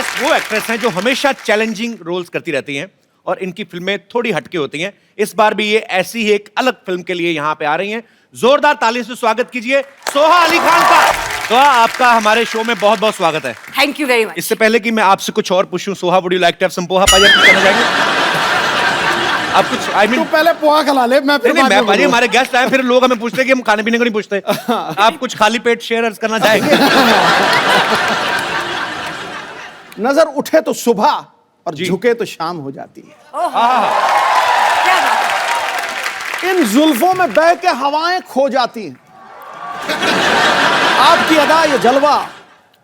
Guest वो actress हैं जो हमेशा चैलेंजिंग रोल्स करती रहती हैं और इनकी फिल्में थोड़ी हटके होती हैं। इस बार भी ये ऐसी ही एक अलग फिल्म के लिए यहाँ पे आ रही हैं। जोरदार तालियों से स्वागत कीजिए सोहा अली खान का। सोहा, आपका हमारे शो में बहुत बहुत स्वागत है। Thank you very much. इससे पहले कि मैं आपसे कुछ और पूछूं, Soha would you like to have some poha पाजी करना चाहेंगे? आप कुछ तू पहले पोहा खिला ले, मैं फिर मैं पाजी, हमारे गेस्ट आए फिर लोग हमें पूछते हैं कि हम खाने पीने को नहीं पूछते। आप कुछ खाली पेट शेयर करना चाहेंगे? नजर उठे तो सुबह और झुके तो शाम हो जाती है। क्या बात है? इन जुल्फों में बह के हवाएं खो जाती हैं। आपकी अदा ये जलवा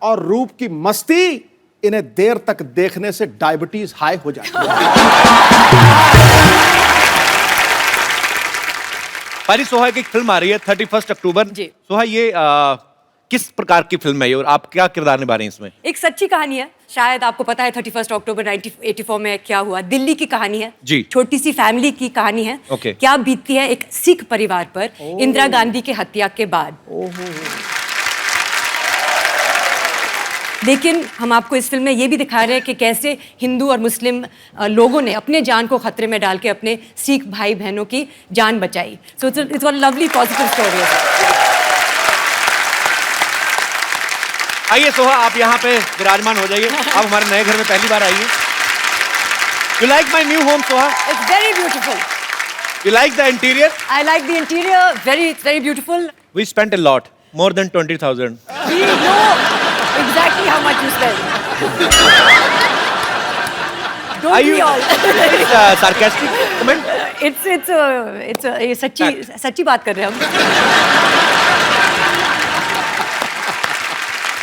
और रूप की मस्ती, इन्हें देर तक देखने से डायबिटीज हाई हो जाती है। पाजी, सोहा की एक फिल्म आ रही है 31 अक्टूबर। जी। सोहा, ये किस प्रकार की फिल्म है ये और आप क्या किरदार निभा रहे हैं इसमें? एक सच्ची कहानी है। शायद आपको पता है 31 अक्टूबर 1984 में क्या हुआ। दिल्ली की कहानी है। जी। छोटी सी फैमिली की कहानी है। ओके। क्या बीतती है एक सिख परिवार पर इंदिरा गांधी के हत्या के बाद। लेकिन हम आपको इस फिल्म में ये भी दिखा रहे हैं कि कैसे हिंदू और मुस्लिम लोगों ने अपने जान को खतरे में डाल के अपने सिख भाई बहनों की जान बचाई। So it's a lovely positive story. आइए सोहा, आप यहाँ पे विराजमान हो जाइए। आप हमारे नए घर में पहली बार आइए। You like my new home Soha? It's very beautiful. You like the interior? I like the interior. It's very beautiful. We spent a lot, more than 20,000. We know exactly how much you spend. Don't Are we you all? sarcastic comment? ये सच्ची बात कर रहे हैं हम।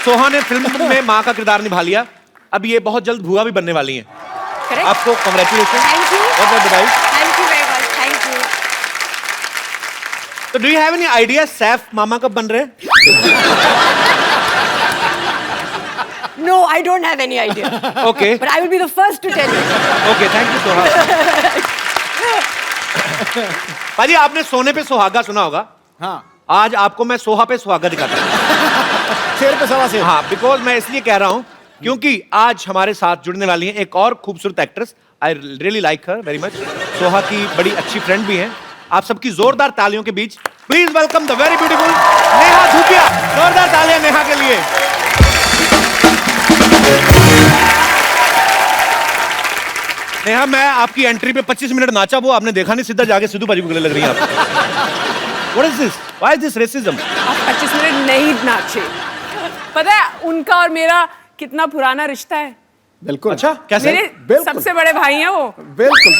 सोहा ने film में माँ का किरदार निभा लिया। अब ये बहुत जल्द भुआ भी बनने वाली हैं। Correct? आपको कांग्रेचुलेशन। Thank you. बहुत बहुत बधाई। Thank you very much. Thank you. तो do you have any idea Saif मामा कब बन रहे हैं? No, I don't have any idea. Okay. But I will be the first to tell you. Okay, thank you Soha. पाजी, आपने सोने पे सुहागा सुना होगा। हाँ, आज आपको मैं सोहा पे सुहागा दिखाता हूँ। शेर पे सवा शेर। हाँ, बिकॉज मैं इसलिए कह रहा हूँ क्योंकि आज हमारे साथ जुड़ने वाली है एक और खूबसूरत actress. I really like her very much. Soha की बड़ी अच्छी फ्रेंड भी हैं। आप सबकी जोरदार तालियों के बीच please welcome the very beautiful Neha Dhupia. जोरदार तालियां नेहा के लिए। नेहा, मैं आपकी एंट्री पे 25 मिनट नाचा, वो आपने देखा नहीं, सीधा जाके सिद्धू पाजी को गले लग रही है आप। What is this? Why is this racism? आप 25 मिनट नहीं नाचे। पता है उनका और मेरा कितना पुराना रिश्ता है। बिल्कुल। अच्छा, कैसे? मेरे बिल्कुल। सबसे बड़े भाई हैं वो। बिल्कुल।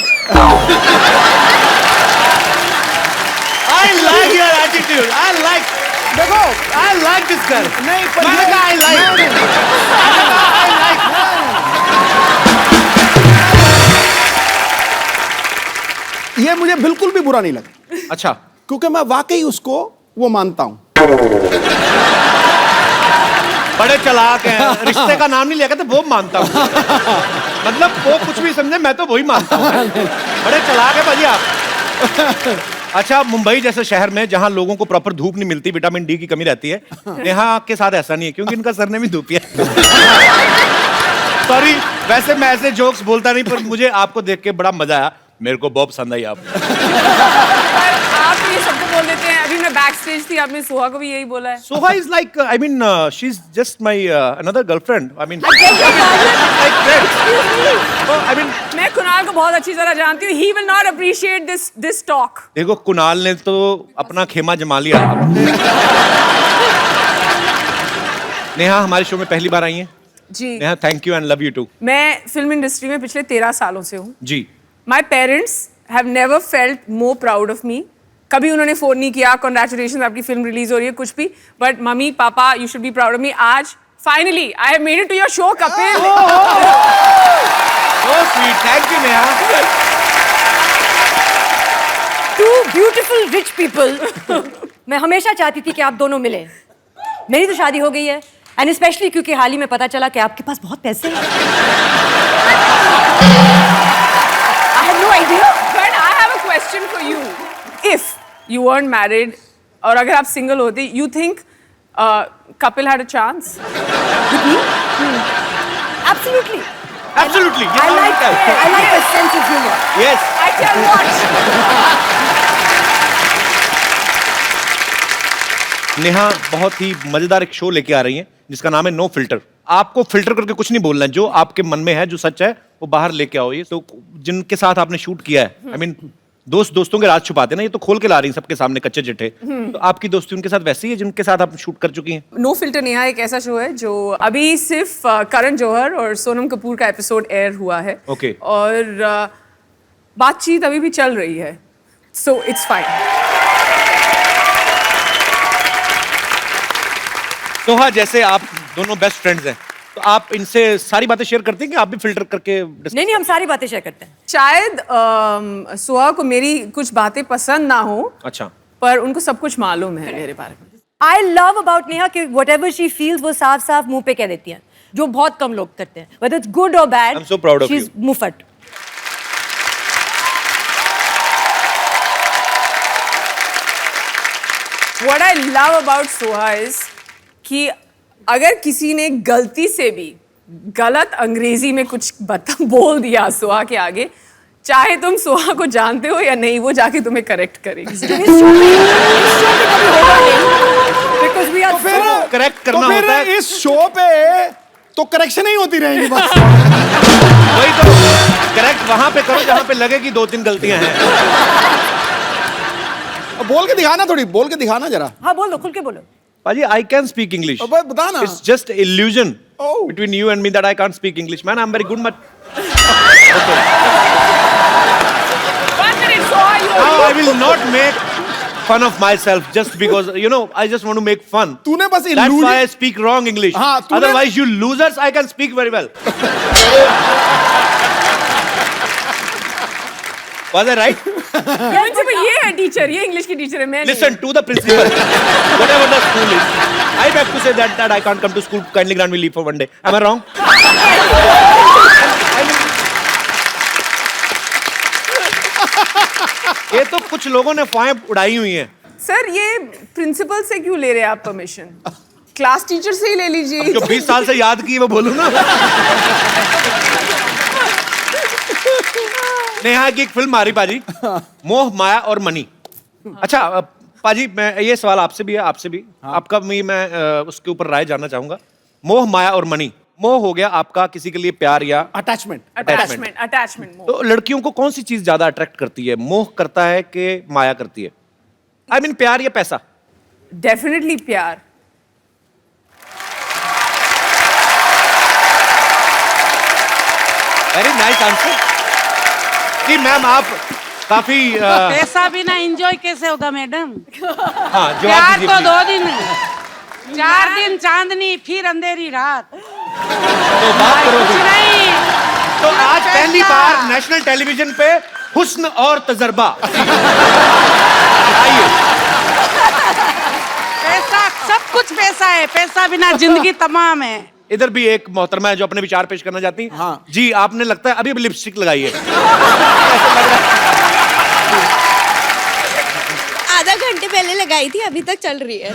I like your attitude. देखो, I like this girl. नहीं, पर मैंने ये- कहा I like. नहीं, ये मुझे बिल्कुल भी बुरा नहीं लगा, अच्छा, क्योंकि मैं वाकई उसको वो मानता हूं। बड़े चालाक हैं। रिश्ते का नाम नहीं लिया, कहते वो मानता हूँ। मतलब वो कुछ भी समझे, मैं तो वही मानता हूँ। बड़े चालाक है भाजी आप। अच्छा, मुंबई जैसे शहर में जहाँ लोगों को प्रॉपर धूप नहीं मिलती, विटामिन डी की कमी रहती है, नेहा के साथ ऐसा नहीं है क्योंकि इनका सरनेम ही धूपिया है। सॉरी, वैसे मैं ऐसे जोक्स बोलता नहीं, पर मुझे आपको देख के बड़ा मजा आया। मेरे को बहुत पसंद आई आप। पर आप ये सबको बोल देते हैं। अभी मैं बैक स्टेज थी, आपने सोहा को भी यही बोला है। Soha is like, I mean, she's just my another girlfriend. I mean, I beg your pardon. like friends. Oh, I mean, मैं कुणाल को बहुत अच्छी तरह जानती हूँ। He will not appreciate this talk. देखो, कुणाल ने तो अपना खेमा जमा लिया। नेहा हमारे शो में पहली बार आई हैं। जी। Neha, thank you and love you too. मैं फिल्म इंडस्ट्री में पिछले 13 सालों से हूँ। जी। My parents have never felt more proud of me. कभी उन्होंने फोन नहीं किया, congratulations आपकी फिल्म रिलीज हो रही है, कुछ भी। But mummy papa, you should be proud of me. आज finally I have made it to your show, Kapil. So sweet, thank you Neha. Two beautiful rich people. मैं हमेशा चाहती थी कि आप दोनों मिले। मेरी तो शादी हो गई है, एंड स्पेशली क्योंकि हाल ही में पता चला कि आपके पास बहुत पैसे हैं। I had no idea. But I have a question for you. If you weren't married, और अगर आप single होते, you think Kapil had a chance? With me? Absolutely. Absolutely. I like a sense of humor. Yes. I can watch. Neha बहुत ही मजेदार एक show लेके आ रही हैं जिसका नाम है नो फिल्टर। आपको फिल्टर करके कुछ नहीं बोलना है, जो आपके मन में है, जो सच है वो बाहर लेके आओ। ये तो जिनके साथ आपने शूट किया है, आई मीन दोस्तों के राज छुपाते ना, ये तो खोल के ला रही हैं सबके सामने कच्चे चिट्ठे। तो आपकी दोस्ती उनके साथ वैसी है जिनके साथ आप शूट कर चुकी हैं? नो फिल्टर नेहा एक ऐसा शो है जो अभी सिर्फ करण जौहर और सोनम कपूर का एपिसोड एयर हुआ है। Okay. और बातचीत अभी भी चल रही है, सो इट्स फाइन। तो हाँ, जैसे आप दोनों बेस्ट फ्रेंड्स हैं, तो आप इनसे सारी बातें शेयर करते हैं कि आप भी फिल्टर करके नहीं, हम सारी बातें शेयर करते हैं। शायद सुहा को मेरी कुछ बातें पसंद ना हो, अच्छा, पर उनको सब कुछ मालूम है मेरे बारे में। I love about नेहा कि whatever she feels वो साफ साफ मुंह पे कह देती हैं, जो बहुत कम लोग करते हैं। Whether it's good or bad, I'm so proud of she's you. मुफट। What I love about Soha is कि अगर किसी ने गलती से भी गलत अंग्रेजी में कुछ बोल दिया सोहा के आगे, चाहे तुम सोहा को जानते हो या नहीं, वो जाके तुम्हें करेक्ट करेगी। Because we are फिर so करेक्ट तो करना फिर होता है। इस शो पे तो करेक्शन ही होती रहेगी बस। वही तो, करेक्ट वहां पे करो जहां पे लगे कि 2-3 गलतियां हैं। अब बोल के दिखाना, थोड़ी बोल के दिखाना जरा। हाँ बोल दो, खुल के बोलो। पाजी, I can speak English. अब बता ना। It's just illusion Oh. between you and me that I can't speak English. Man, I'm very good. One minute, Soha, Now I will not make fun of myself just because, you know, I just want to make fun. तूने बस That's illusion- why I speak wrong English. हाँ, तूने- Otherwise, you losers, I can speak very well. Was I right? Principal ये है teacher, ये English की teacher है, मैं नहीं। Listen to the principal. Whatever the school is. I have to say that I can't come to school. Kindly grant me leave for one day. Am I wrong? ये तो कुछ लोगों ने फाएं उड़ाई हुई हैं। सर ये प्रिंसिपल से क्यों ले रहे हैं आप परमिशन? क्लास टीचर से ही ले लीजिए। जो 20 साल से याद की वो बोलूं ना। नेहा की एक फिल्म आ रही पाजी, मोह माया और मनी। अच्छा पाजी, मैं ये सवाल आपसे भी है, आपसे भी, आपका भी मैं उसके ऊपर राय जानना चाहूंगा। मोह माया और मनी, मोह हो गया आपका किसी के लिए प्यार या अटैचमेंट। अटैचमेंट। तो लड़कियों को कौन सी चीज ज्यादा अट्रैक्ट करती है? मोह करता है कि माया करती है? आई मीन प्यार या पैसा? डेफिनेटली प्यार। Very nice answer. जी मैम, आप काफी पैसा बिना एंजॉय कैसे होगा मैडम? हाँ, प्यार जवाब तो दीजिए 2 दिन, 4 दिन चांदनी, फिर अंधेरी रात। तो बात करो कुछ भी। नहीं। तो आज पहली बार नेशनल टेलीविजन पे हुस्न और तजर्बा। आइए। पैसा, सब कुछ पैसा है, पैसा बिना जिंदगी तमाम है। इधर भी एक मोहतरमा है जो अपने विचार पेश करना चाहती हैं। हाँ। जी, आपने लगता है अभी अभी लिपस्टिक लगाई है। आधा घंटे पहले लगाई थी, अभी तक चल रही है।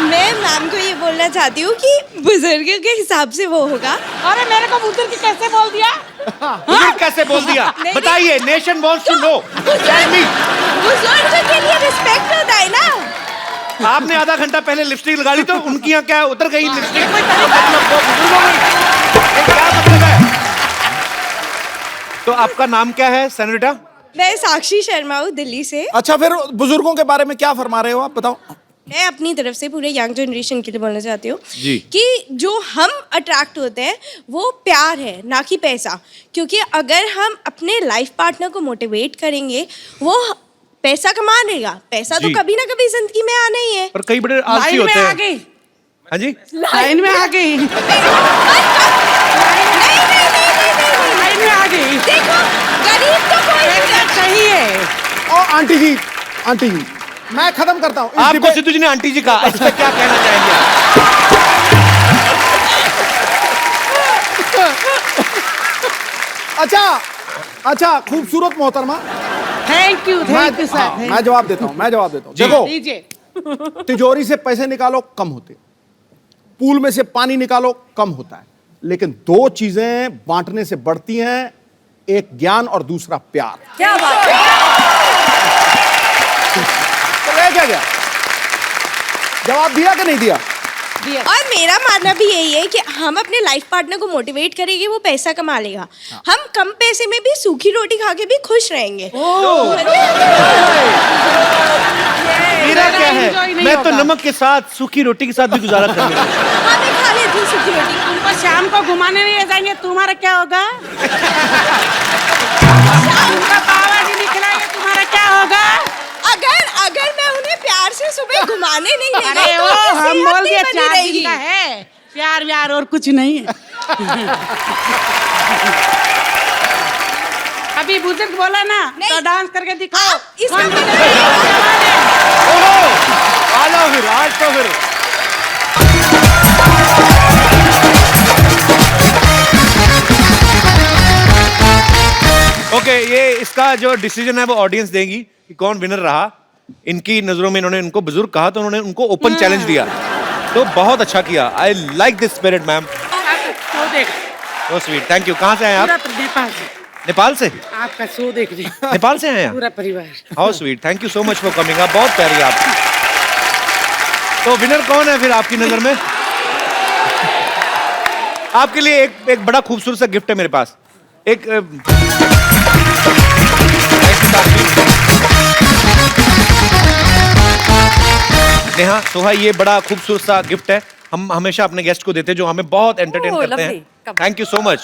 मैं मैम को ये बोलना चाहती हूँ कि बुजुर्ग के हिसाब से वो होगा। अरे मेरे को बुजुर्ग कैसे बोल दिया? बुजुर्ग कैसे बोल दिया? नहीं, बताइए, nation wants to know. Tell me. बुजुर्ग के लिए रिस्पेक्ट होता है ना। आपने आधा घंटा पहले लिपस्टिक लगा ली तो उनकी यहाँ क्या उतर गई लिपस्टिक? मतलब वो बुजुर्ग हो गई। ये क्या मतलब है? तो आपका नाम क्या है सेनोरिटा? मैं साक्षी शर्मा हूँ, दिल्ली से। अच्छा, फिर बुजुर्गों के बारे में क्या फरमा रहे हो आप, बताओ। मैं अपनी तरफ से पूरे यंग जनरेशन के लिए बोलना चाहती हूँ जी। कि जो हम अट्रैक्ट होते हैं वो प्यार है, ना कि पैसा। क्योंकि अगर हम अपने लाइफ पार्टनर को मोटिवेट करेंगे, वो पैसा कमा लेगा। पैसा तो जी। कभी ना कभी जिंदगी में आना ही है। पर कई बड़े आलसी लाइन होते में आ हैं। गई, हाँ जी, लाइन में आ गई, नहीं, नहीं, नहीं, नहीं, नहीं। लाइन में आ गई। देखो, गरीब तो कोई भी पैसा नहीं। चाहिए। और आंटी जी, मैं खत्म करता हूँ इस आपको डिबेट- सिद्धू जी ने आंटी जी कहा, इस पे क्या कहना चाहेंगे आप? अच्छा, खूबसूरत मोहतरमा। थैंक यू मैं सर। मैं जवाब देता हूँ। जी। देखो, दीजिए। तिजोरी से पैसे निकालो, कम होते। पूल में से पानी निकालो कम होता है, लेकिन दो चीजें बांटने से बढ़ती हैं, एक ज्ञान और दूसरा प्यार। क्या बात है। तो रह क्या गया? जवाब दिया कि नहीं दिया? और मेरा मानना भी यही है कि हम अपने लाइफ पार्टनर को मोटिवेट करेंगे, वो पैसा कमा लेगा। हम कम पैसे में भी सूखी रोटी खा के भी खुश रहेंगे। मेरा क्या है, enjoy नहीं मैं तो होगा। नमक के साथ सूखी रोटी के साथ भी गुजारा कर लूंगा। हाँ, मैं खा लेती हूँ सूखी रोटी। तुमको शाम को घुमाने नहीं ले जाएंगे, तुम्हारा क्या होगा? तुमका पावा जी निकलाएंगे, तुम्हारा क्या होगा? अगर मैं उन्हें प्यार से सुबह घुमाने नहीं ले अरे गई तो वो उनकी हम सेहत बोल नहीं दिए बनी 4 दिन रहेगी। का है, प्यार व्यार और कुछ नहीं है। अभी बुजुर्ग बोला ना, नहीं। तो डांस करके दिखाओ। आप इसका कौन मतलब जीतेगा? ओहो, आ जाओ फिर, आज तो फिर। ओके, ये इसका जो डिसीजन है वो ऑडियंस देगी कि कौन विनर रहा। इनकी नजरों में इन्होंने उनको बुजुर्ग कहा तो उन्होंने उनको ओपन चैलेंज दिया, तो बहुत अच्छा किया। I like this spirit ma'am, show देख, सो स्वीट, थैंक यू। कहाँ से आए पूरा आप? नेपाल से नेपाल से? आपका शो देख रहे हैं, नेपाल से आए आप? पूरा परिवार। How sweet, thank you so much for coming. आप बहुत प्यारी आप। तो विनर कौन है फिर आपकी नजर में? आपके लिए एक बड़ा खूबसूरत सा गिफ्ट है मेरे पास। एक नेहा, सोहा, ये बड़ा खूबसूरत सा गिफ्ट है। हम हमेशा अपने गेस्ट को देते हैं जो हमें बहुत एंटरटेन Oh, करते lovely. हैं। Come. Thank you so much.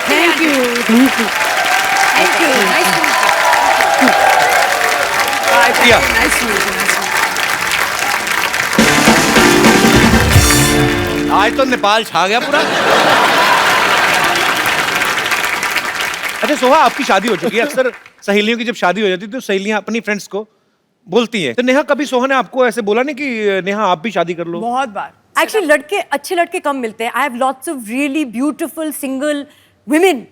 Thank you, thank you, nice to किया। आज तो नेपाल छा गया पूरा। अच्छा सोहा, आपकी शादी हो चुकी है। अक्सर सहेलियों की जब शादी हो जाती है तो सहेलियां अपनी फ्रेंड्स को बोलती हैं, तो नेहा कभी सोहा ने आपको ऐसे बोला नहीं कि नेहा आप भी शादी कर लो? बहुत बार। एक्चुअली लड़के, अच्छे लड़के कम मिलते हैं। I have lots of really beautiful single women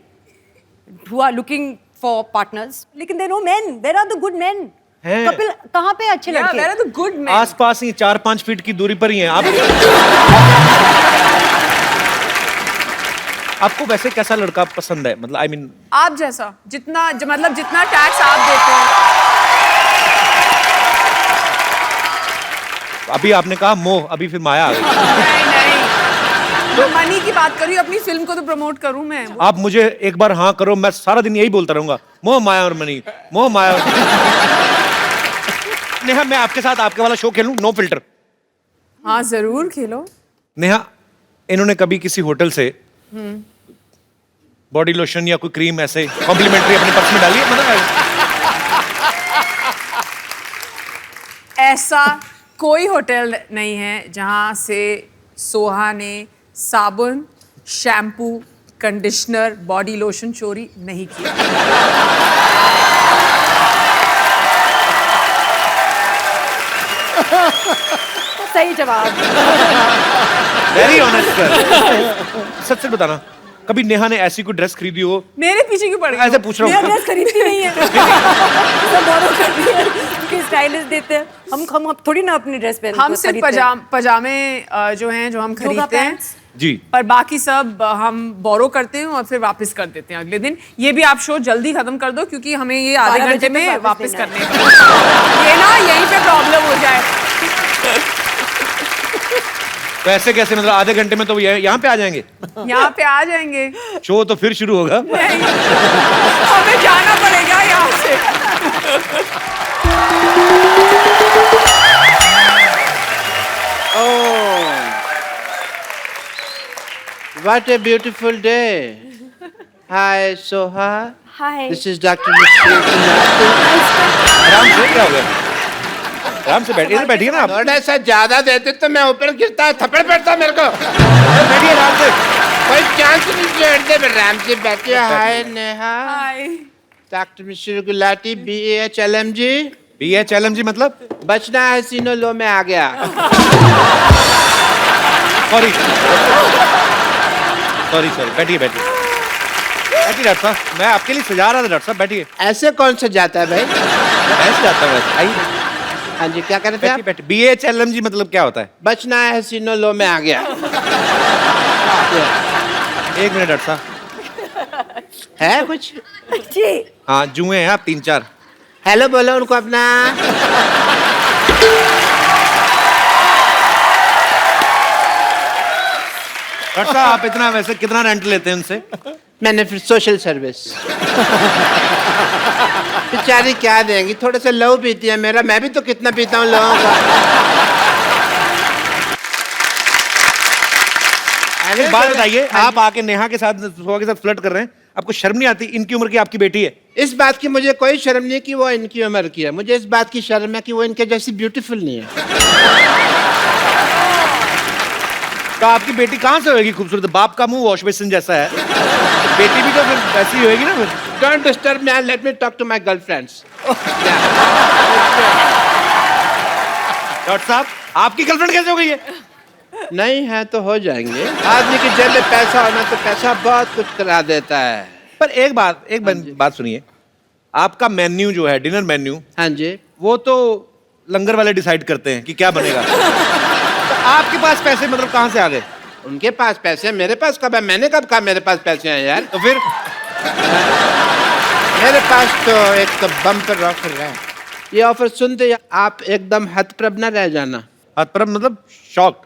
who are looking for partners, लेकिन there no men, there are the good men. हैं। कपिल, कहाँ पे अच्छे Yeah, लड़के? where are the good men? आसपास ही 4-5 फीट की दूरी पर ही हैं आप। आपको वैसे कैसा लड़का पसंद है? मतलब आई मीन आप जैसा, मतलब जितना टैक्स आप देते हो। अभी आपने कहा मोह, अभी फिर माया आ गई। नहीं, मैं मनी की बात कर रही हूँ, अपनी फिल्म को तो प्रमोट करूँ मैं। आप मुझे एक बार हाँ करो, मैं सारा दिन यही बोलता रहूंगा, मोह माया और मनी, मोह माया और नेहा, मैं आपके साथ आपके वाला शो खेलूं, नो फिल्टर? हाँ जरूर खेलो। नेहा, इन्होंने कभी किसी होटल से बॉडी लोशन या कोई क्रीम ऐसे कॉम्प्लीमेंट्री अपने पर्स में डाली है? मतलब ऐसा कोई होटल नहीं है जहाँ से सोहा ने साबुन, शैम्पू, कंडीशनर, बॉडी लोशन चोरी नहीं किया। सही जवाब। Very honest sir. सच सच बताना, कभी नेहा ने ऐसी कोई ड्रेस खरीदी हो? मेरे पीछे क्यों पड़ गई? ऐसे पूछ रहा मेरा हूँ। ड्रेस खरीदती नहीं है। सब borrow करती है, उनके स्टाइलिस्ट देते हैं। हम थोड़ी ना अपनी ड्रेस पहनते हम सिर्फ पजामे जो हैं जो हम खरीदते हैं, pants? जी, पर बाकी सब हम बोरो करते हैं और फिर वापस कर देते हैं अगले दिन। ये भी आप शो जल्दी खत्म कर दो क्योंकि हमें ये आधे 12 घंटे बजे तक में वापस वापस देना करने का। ये ना यहीं पे प्रॉब्लम हो जाए। तो ऐसे कैसे, मतलब आधे घंटे में तो यहाँ पे आ जाएंगे? यहाँ पे आ जाएंगे। शो तो फिर शुरू होगा। नहीं, हमें जाना पड़ेगा यहाँ से। What a beautiful day. Hi, Soha. Hi. This is Dr. Mishra. आराम से, क्या हो गया? आराम से बैठिए, इधर बैठिए ना आप। थोड़ा सा ज्यादा देते तो मैं ऊपर गिरता, थप्पड़ पड़ता मेरे को। बैठिए आराम से। कोई चांस नहीं छोड़ते, पर आराम से बैठिए। हाय नेहा। हाय। डॉक्टर मिश्र गुलाटी, BHLMG। BHLMG मतलब? बचना है सीनो लो में आ गया। सॉरी सॉरी सॉरी, बैठिए बैठिए बैठिए डॉक्टर साहब, मैं आपके लिए सजा रहा था डॉक्टर साहब, बैठिए। ऐसे कौन सा जाता है भाई? ऐसे जाता है, आइए हाँ जी, क्या कह रहे थे आप? BHLM जी मतलब क्या होता है? बचना है हसीनो लो में आ गया। एक मिनट डॉक्टर साहब। है कुछ? जी हाँ जुए हैं आप 3-4। हेलो बोलो उनको अपना। डॉक्टर साहब आप इतना वैसे कितना रेंट लेते हैं उनसे? मैंने फिर सोशल सर्विस। बेचारी क्या देंगी, थोड़ा सा लहू पीती है मेरा, मैं भी तो कितना पीता हूँ लोगों का। एक बात बताइए, आप आके नेहा के साथ सुहा के साथ फ्लर्ट कर रहे हैं, आपको शर्म नहीं आती? इनकी उम्र की आपकी बेटी है। इस बात की मुझे कोई शर्म नहीं कि वो इनकी उम्र की है, मुझे इस बात की शर्म है कि वो इनके जैसी ब्यूटीफुल नहीं है। तो आपकी बेटी कहाँ से होगी खूबसूरत? बाप का मुंह वॉश बेसिन जैसा है, बेटी भी तो फिर वैसी होगी ना फिर। Don't disturb me and let me talk to my girlfriends. Doctor साहब आपकी गर्लफ्रेंड कैसे हो गई है? नहीं है तो हो जाएंगे। आदमी की जेब में पैसा होना तो पैसा बहुत कुछ करा देता है। पर एक बात सुनिए, आपका मेन्यू जो है, डिनर मेन्यू, हाँ जी, वो तो लंगर वाले डिसाइड करते हैं कि क्या बनेगा। तो आपके पास पैसे मतलब कहाँ से आ गए? उनके पास पैसे हैं, मेरे पास कब है? मैंने कब कहा मेरे पास पैसे हैं यार? तो फिर मेरे पास तो एक तो बम्पर ऑफर है। ये ऑफर सुनते ही आप एकदम हतप्रभ न रह जाना। हतप्रभ मतलब शॉक?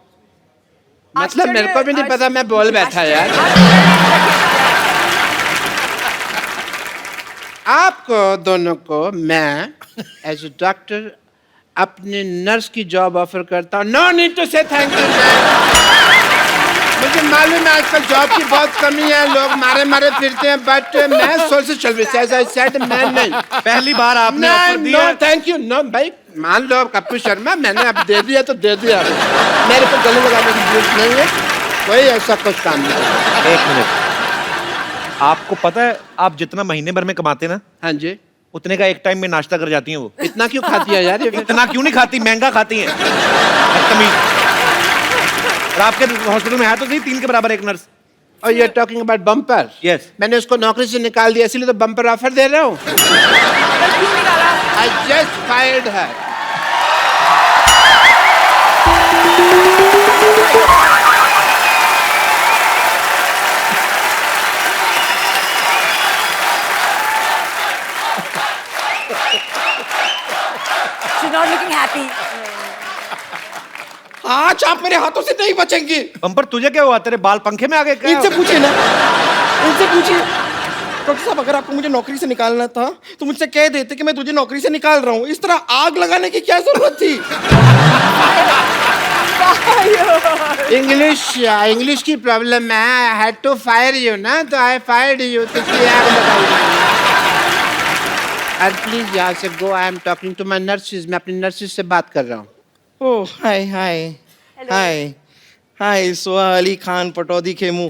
मतलब मेरे को भी नहीं पता, मैं बोल बैठा यार। आपको दोनों को मैं एज ए डॉक्टर अपने नर्स की जॉब ऑफर करता हूँ। नो नीड टू से थैंक यू। मुझे मालूम है आजकल जॉब की बहुत कमी है, लोग मारे फिरते हैं, बट मैं social service as I said मैं नहीं। पहली बार आपने ऑफर नो दिया? Thank you. नो भाई, मान लो कप्पू शर्मा, मैंने अब दे दिया तो दे दिया। मेरे को गले लगाने की जरूरत नहीं है, कोई ऐसा कुछ काम नहीं। एक मिनट, आपको पता है आप जितना महीने भर में कमाते ना, हाँ जी, उतने का एक टाइम में नाश्ता कर जाती हैं वो। इतना क्यों खाती है यार ये? इतना क्यों नहीं खाती, महंगा खाती हैं। बदतमीज। और आपके हॉस्पिटल में है तो सही 3 के बराबर एक नर्स। और you are talking about bumper? Yes. मैंने उसको नौकरी से निकाल दिया, इसलिए तो बम्पर ऑफर दे रहा हूँ। I just fired her. she's not looking happy. आज आप मेरे हाथों से नहीं बचेंगे। बम्पर तुझे क्या हुआ, तेरे बाल पंखे में आ गए क्या? इनसे पूछिए ना, इनसे पूछिए। डॉक्टर साहब अगर आपको मुझे नौकरी से निकालना था तो मुझसे कह देते कि मैं तुझे नौकरी से निकाल रहा हूँ। इस तरह आग लगाने की क्या जरूरत थी? इंग्लिश की प्रॉब्लम है। I had to fire you ना, तो I fired you, तो इसलिए आग लगाई। And please यहाँ से go, I am talking to my nurses, मैं अपनी nurses से बात कर रहा हूँ। ओह हाय हाय हाय हाय सोहा अली खान पटौदी खेमू।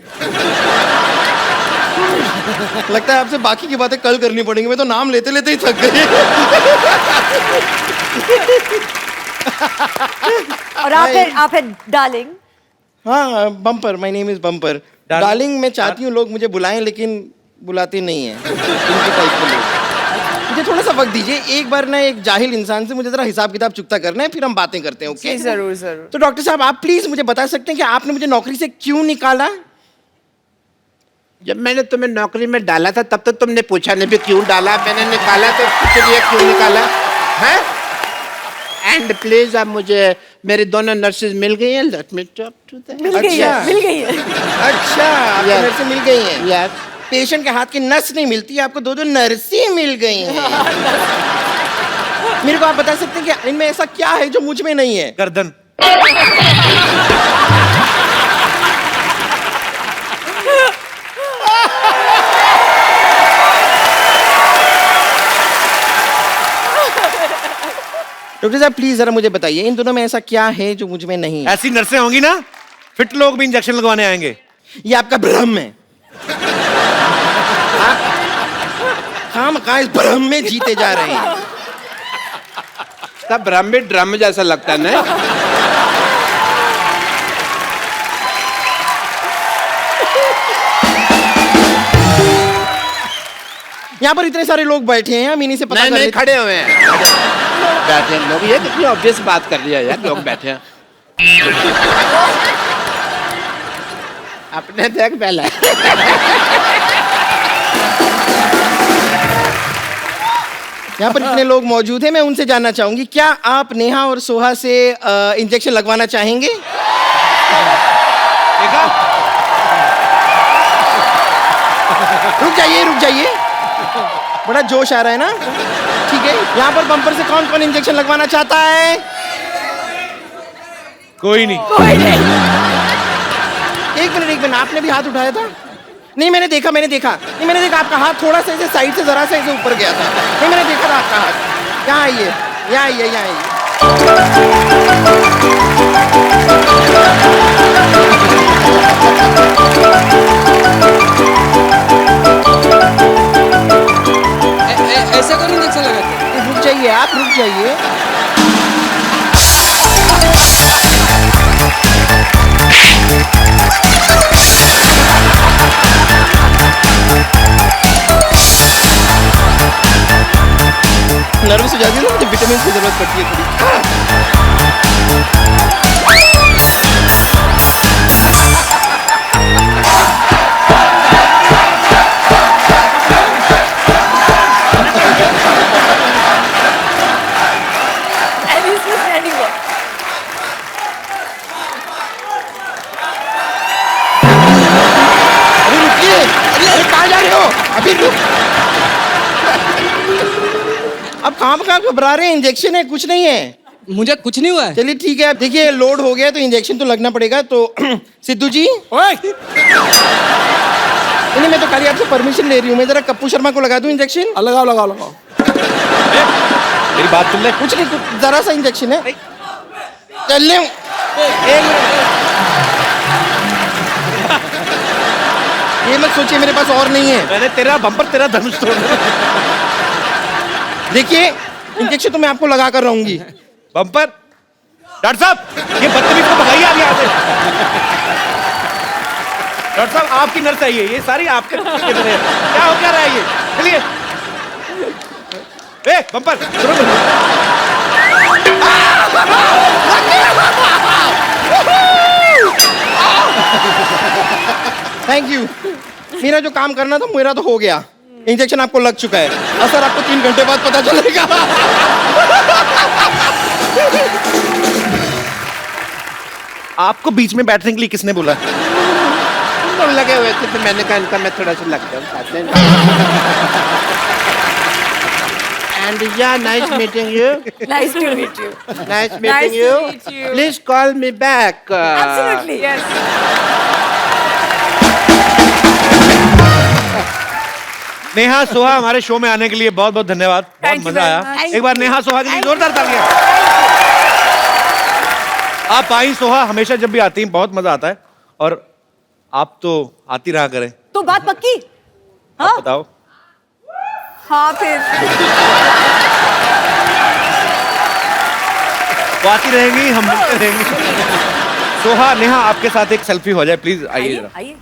लगता है आपसे बाकी की बातें कल करनी पड़ेंगी, मैं तो नाम लेते लेते ही थक गई। और आप है डार्लिंग। हाँ bumper, my name is bumper. Darling मैं चाहती हूँ लोग मुझे बुलाएं, लेकिन बुलाते नहीं हैं इनके टाइप के लोग। मुझे थोड़ा सा वक्त दीजिए, एक बार ना एक जाहिल इंसान से मुझे जरा हिसाब किताब चुकता करना है, फिर हम बातें करते हैं। ओके जरूर जरूर। तो डॉक्टर साहब आप प्लीज मुझे बता सकते हैं कि आपने मुझे नौकरी से क्यों निकाला? जब मैंने तुम्हें नौकरी में डाला था तब तो तुमने पूछा नहीं भी क्यों डाला, मैंने निकाला तो चलिए क्यों निकाला है। एंड प्लीज अब मुझे मेरी दोनों नर्सेज मिल गई हैं, let me talk to them. मिल गई है। अच्छा आपको Yes. नर्सें मिल गई हैं? यस। पेशेंट के हाथ की नस नहीं मिलती, आपको दो नर्सें मिल गई हैं। मेरे को आप बता सकते हैं कि इनमें ऐसा क्या है जो मुझ में नहीं है? गर्दन। डॉक्टर साहब प्लीज जरा मुझे बताइए इन दोनों में ऐसा क्या है जो मुझ में नहीं है? ऐसी नर्सें होंगी ना, फिट लोग भी इंजेक्शन लगवाने आएंगे। ये आपका भ्रम है। हम कहा इस भ्रम में जीते जा रहे हैं। तब ड्रम भी ड्रम जैसा लगता है ना। यहाँ पर इतने सारे लोग बैठे हैं, हम इन्हीं से पता नहीं कर नहीं लेते- खड़े हुए हैं। बैठे हैं लोग, ये कितनी ऑब्वियस बात कर रही है यार, लोग बैठे हैं। अपने देख पहले। यहाँ पर इतने लोग मौजूद हैं, मैं उनसे जानना चाहूंगी, क्या आप नेहा और सोहा से इंजेक्शन लगवाना चाहेंगे? देखा? रुक जाइए, बड़ा जोश आ रहा है ना। ठीक है, यहाँ पर बम्पर से कौन कौन इंजेक्शन लगवाना चाहता है? कोई नहीं। एक मिनट, आपने भी हाथ उठाया था? नहीं, मैंने देखा आपका हाथ थोड़ा सा ऐसे साइड से जरा सा ऐसे ऊपर गया था। नहीं, मैंने देखा था आपका हाथ। यहाँ आइए। ऐसा कौन इंजेक्शन लगाते हैं? रुक जाइए। नर्वस हो जाती है ना, मुझे विटामिन की जरूरत पड़ती है थोड़ी। And he's just standing there. अरे रुकिए, अरे कहाँ जा रहे हो? अभी रुक। अब कहाँ घबरा रहे हैं? इंजेक्शन है, कुछ नहीं है। मुझे कुछ नहीं हुआ है। चलिए ठीक है, देखिए लोड हो गया तो इंजेक्शन तो लगना पड़ेगा। तो सिद्धू जी, नहीं, मैं तो खाली आपसे परमिशन ले रही हूँ। मैं जरा कप्पू शर्मा को लगा दूं इंजेक्शन? लगाओ। मेरी बात सुन ले। कुछ नहीं, जरा सा इंजेक्शन है। चल ले। एक मिनट, ये मत सोचिए मेरे पास और नहीं है। मैंने तेरा बम्पर, तेरा धनुष तोड़ दिया। देखिए इंजेक्शन तो मैं आपको लगा कर रहूंगी। बम्पर, डॉक्टर साहब, ये बदतमीज को भगाइए आप यहाँ से। डॉक्टर साहब, आपकी नर्स है ये सारी आपके क्या हो क्या रहा है ये? चलिए। ए बम्पर, तुरंत। Thank you. मेरा जो काम करना था मेरा तो हो गया। इंजेक्शन आपको लग चुका है। असर आपको 3 घंटे बाद पता चलेगा। आपको बीच में बैठने के लिए किसने बोला? तुम लोग लगे हुए थे तो मैंने कहा इनका मैं थोड़ा सा लग जाऊं साथ में। And yeah, nice meeting you. Nice to meet you. Nice Nice meeting to you. meet you. Please call me back. Absolutely. Yes. Neha Soha हमारे शो में आने के लिए बहुत बहुत धन्यवाद। बहुत Thank you मजा very आया। much. एक बार नेहा सोहा के लिए जोरदार तालियां। आप आई सोहा, हमेशा जब भी आती हैं बहुत मजा आता है, और आप तो आती रहा करें। तो बात पक्की? आप बताओ। हाँ फिर वो आती रहेंगी, हम मिलते रहेंगे। सोहा, नेहा, आपके साथ एक सेल्फी हो जाए प्लीज। आइए जरा। आइए।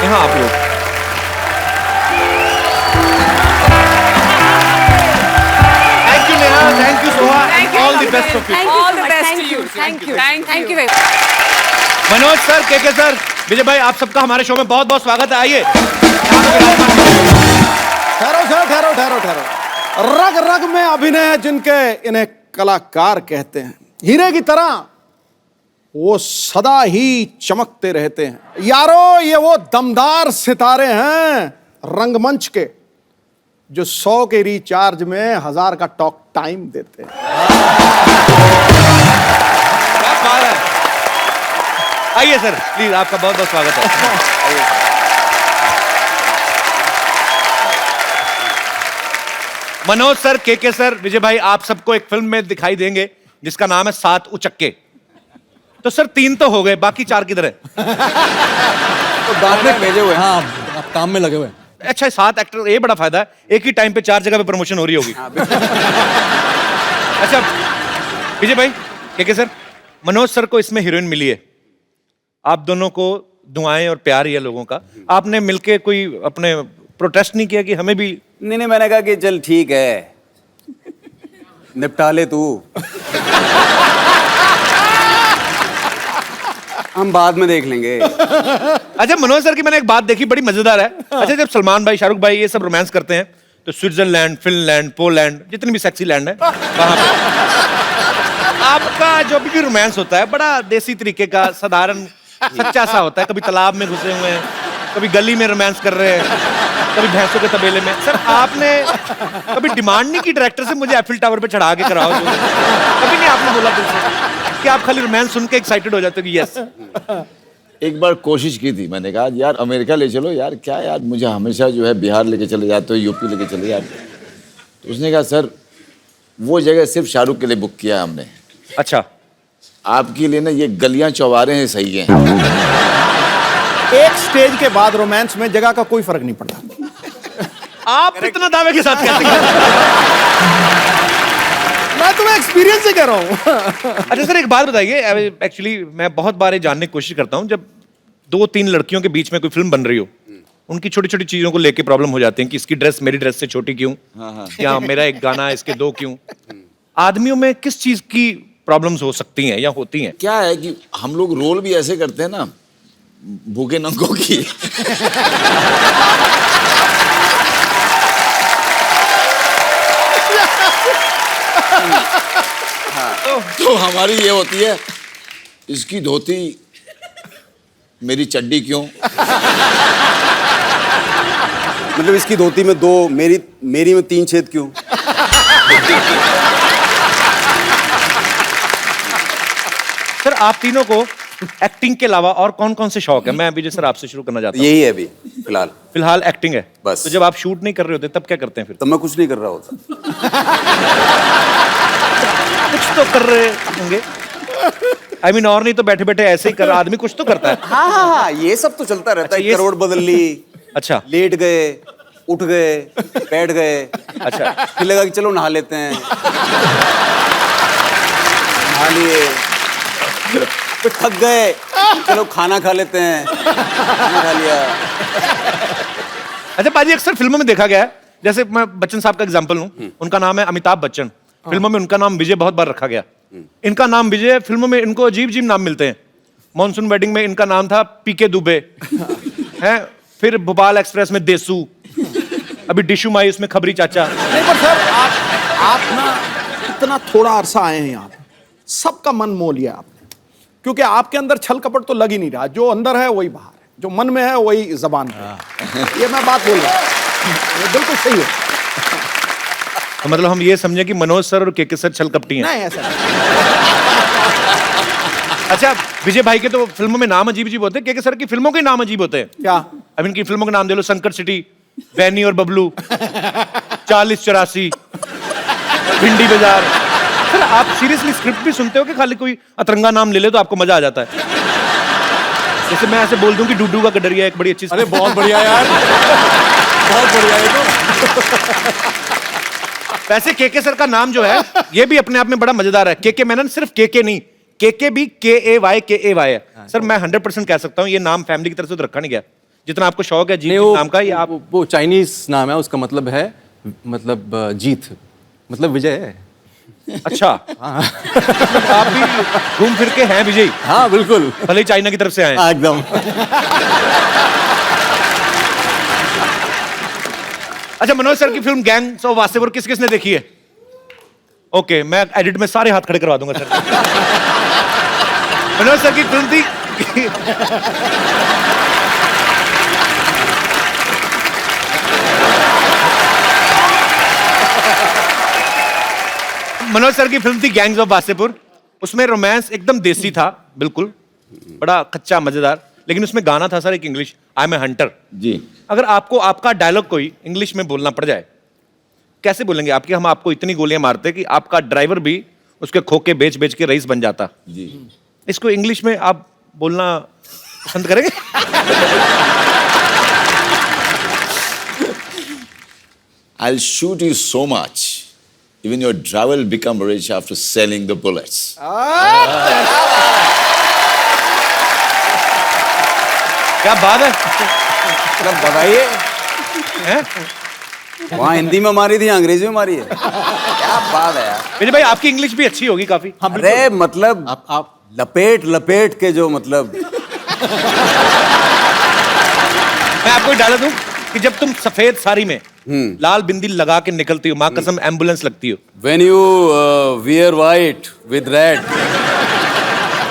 नेहा, आप लोग। Thank you Neha, thank you Soha, Thank you, all the Dr. Best of you. Thank you All so the much. best Thank to you. you. Thank you. Thank Thank you. you very much. Manoj sir, के sir, विजय भाई, आप सबका हमारे show में बहुत बहुत स्वागत है। आइए। ठहरो। रग रग में अभिनय है जिनके, इन्हें कलाकार कहते हैं। हीरे की तरह वो सदा ही चमकते रहते हैं। यारो, ये वो दमदार सितारे हैं रंगमंच के, जो 100 के रिचार्ज में 1000 का टॉक टाइम देते हैं। क्या बात है। आइए सर, प्लीज, आपका बहुत बहुत स्वागत है। आइए। मनोज सर, के सर, विजय भाई, आप सबको एक फिल्म में दिखाई देंगे जिसका नाम है 7 उचक्के। तो सर 3 तो हो गए, बाकी 4 किधर है? तो बाद में भेजे हुए। हाँ, आप काम में लगे हुए। अच्छा, 7 एक्टर, ये बड़ा फायदा है, एक ही टाइम पे 4 जगह पे प्रमोशन हो रही होगी। अच्छा विजय भाई, के सर, मनोज सर को इसमें हीरोइन मिली है, आप दोनों को दुआएं और प्यार ही है लोगों का। आपने मिलके कोई अपने प्रोटेस्ट नहीं किया कि हमें भी? नहीं, मैंने कहा कि चल ठीक है, निपटा ले तू। हम बाद में देख लेंगे। अच्छा मनोज सर की मैंने एक बात देखी, बड़ी मजेदार है। अच्छा जब सलमान भाई, शाहरुख भाई ये सब रोमांस करते हैं तो स्विट्जरलैंड, फिनलैंड, पोलैंड, जितनी भी सेक्सी लैंड है वहां पे आपका जो भी रोमांस होता है बड़ा देसी तरीके का, साधारण सच्चा सा होता है। कभी तालाब में घुसे हुए हैं, कभी गली में रोमांस कर रहे हैं, कभी भैंसों के तबेले में। सर आपने कभी डिमांड नहीं की डायरेक्टर से मुझे एफिल टावर पे चढ़ा के कराओ? कभी नहीं आपने बोला दिल से कि आप खाली रोमांस सुन के एक्साइटेड हो जाते हो कि यस? एक बार कोशिश की थी, मैंने कहा यार अमेरिका ले चलो यार, क्या यार मुझे हमेशा जो है बिहार लेके चले जाते हो, यूपी लेके चले जाते हो। तो उसने कहा सर वो जगह सिर्फ शाहरुख के लिए बुक किया है हमने। अच्छा, आपके लिए ना ये गलियां चौबारे हैं सही हैं। एक स्टेज के बाद रोमांस में जगह का कोई फर्क नहीं पड़ता। आप इतना दावे के साथ कैसे कह रहे हैं? मैं तुम्हें एक्सपीरियंस से कह रहा हूँ। अच्छा सर एक बात बताइए, एक्चुअली मैं बहुत बार ये जानने की कोशिश करता हूँ, जब 2-3 लड़कियों के बीच में कोई फिल्म बन रही हो, उनकी छोटी छोटी चीजों को लेके प्रॉब्लम हो जाती है कि इसकी ड्रेस मेरी ड्रेस से छोटी क्यों, या मेरा एक गाना इसके 2 क्यों। आदमियों में किस चीज की प्रॉब्लम्स हो सकती हैं या होती हैं? क्या है कि हम लोग रोल भी ऐसे करते हैं ना भूखे नंगों की। तो हमारी ये होती है, इसकी धोती मेरी चड्डी क्यों। मतलब इसकी धोती में 2, मेरी में 3 छेद क्यों। सर आप तीनों को एक्टिंग के अलावा और कौन कौन से शौक है? मैं अभी सर आपसे शुरू करना चाहता हूँ। यही है अभी फिलहाल एक्टिंग है बस। तो जब आप शूट नहीं कर रहे होते तब क्या करते हैं फिर? तब मैं कुछ नहीं कर रहा होता। कुछ तो कर रहे होंगे। I mean, और नहीं तो बैठे बैठे ऐसे ही कर, आदमी कुछ तो करता है। हाँ, ये सब तो चलता रहता है। अच्छा, करोड़ बदल ली, अच्छा लेट गए, उठ गए, बैठ गए, अच्छा फिर लगा कि चलो नहा लेते हैं, नहा लिए, फिर थक गए, चलो खाना खा लेते हैं, खाना खा लिया। अच्छा पाजी, अक्सर फिल्मों में देखा गया है, जैसे मैं बच्चन साहब का एग्जांपल लूं, उनका नाम है अमिताभ बच्चन, फिल्मों में उनका नाम विजय बहुत बार रखा गया। इनका नाम विजय, फिल्मों में इनको अजीब अजीब नाम मिलते हैं। मॉनसून वेडिंग में इनका नाम था पीके दुबे हैं, फिर भोपाल एक्सप्रेस में देसू, अभी डिशू माई उसमें खबरी चाचा। नहीं पर सर आप ना इतना थोड़ा अरसा आए हैं यहाँ पे, सबका मन मोह लिया आपने, क्योंकि आपके अंदर छल कपट तो लग ही नहीं रहा। जो अंदर है वही बाहर है, जो मन में है वही जबान पे। ये मैं बात बोल रहा हूँ, ये बिल्कुल सही है। तो मतलब हम ये समझे कि मनोज सर और केके सर छल कपटी हैं? नहीं ऐसा नहीं। अच्छा विजय भाई के तो फिल्मों में नाम अजीब अजीब होते हैं, केके सर की फिल्मों के नाम अजीब होते हैं। क्या? अब इनकी फिल्मों के नाम दे लो, संकट सिटी, वैनी और बबलू, 40-84, भिंडी बाजार। सर आप सीरियसली स्क्रिप्ट भी सुनते हो कि खाली कोई अतरंगा नाम ले ले तो आपको मजा आ जाता है? जैसे मैं ऐसे बोल दूं कि डूडू का गडरिया एक बड़ी अच्छी। अरे बहुत बढ़िया यार, बहुत बढ़िया है तो। वैसे केके सर का नाम जो है ये भी अपने आप में बड़ा मजेदार है। केके मैनन सिर्फ केके नहीं, केके भी KAY है। सर मैं 100% कह सकता हूँ ये नाम फैमिली की तरफ से तो रखा नहीं गया। जितना आपको शौक है जीत नाम का, ये आप वो चाइनीज नाम है, उसका मतलब है मतलब जीत, मतलब विजय है। अच्छा हाँ। आप भी घूम फिर के हैं विजय? हाँ बिल्कुल, भले ही चाइना की तरफ से आए। एकदम। अच्छा मनोज सर की फिल्म गैंग्स ऑफ वासेपुर किस किसने देखी है? ओके मैं एडिट में सारे हाथ खड़े करवा दूंगा सर। मनोज सर की फिल्म थी मनोज सर की फिल्म थी गैंग्स ऑफ वासेपुर। उसमें रोमांस एकदम देसी था, बिल्कुल बड़ा कच्चा मजेदार, लेकिन उसमें गाना था सर एक English, I am a hunter जी। अगर आपको आपका डायलॉग कोई इंग्लिश में बोलना पड़ जाए, कैसे बोलेंगे? आपके हम आपको इतनी गोलियां मारते कि आपका ड्राइवर भी उसके खोखे बेच बेच के रईस बन जाता जी। इसको इंग्लिश में आप बोलना पसंद करेंगे? I'll shoot you so much, even your driver will become rich after selling the bullets. क्या बात है, बताइए। हैं? वहाँ हिंदी में मारी थी, अंग्रेजी में मारी है। क्या बात है यार। विजय भाई आपकी इंग्लिश भी अच्छी होगी काफी। अरे मतलब आप लपेट लपेट के जो मतलब मैं आपको डाला दूं कि जब तुम सफेद साड़ी में लाल बिंदी लगा के निकलती हो, माँ कसम एम्बुलेंस लगती हो। When you wear white with red.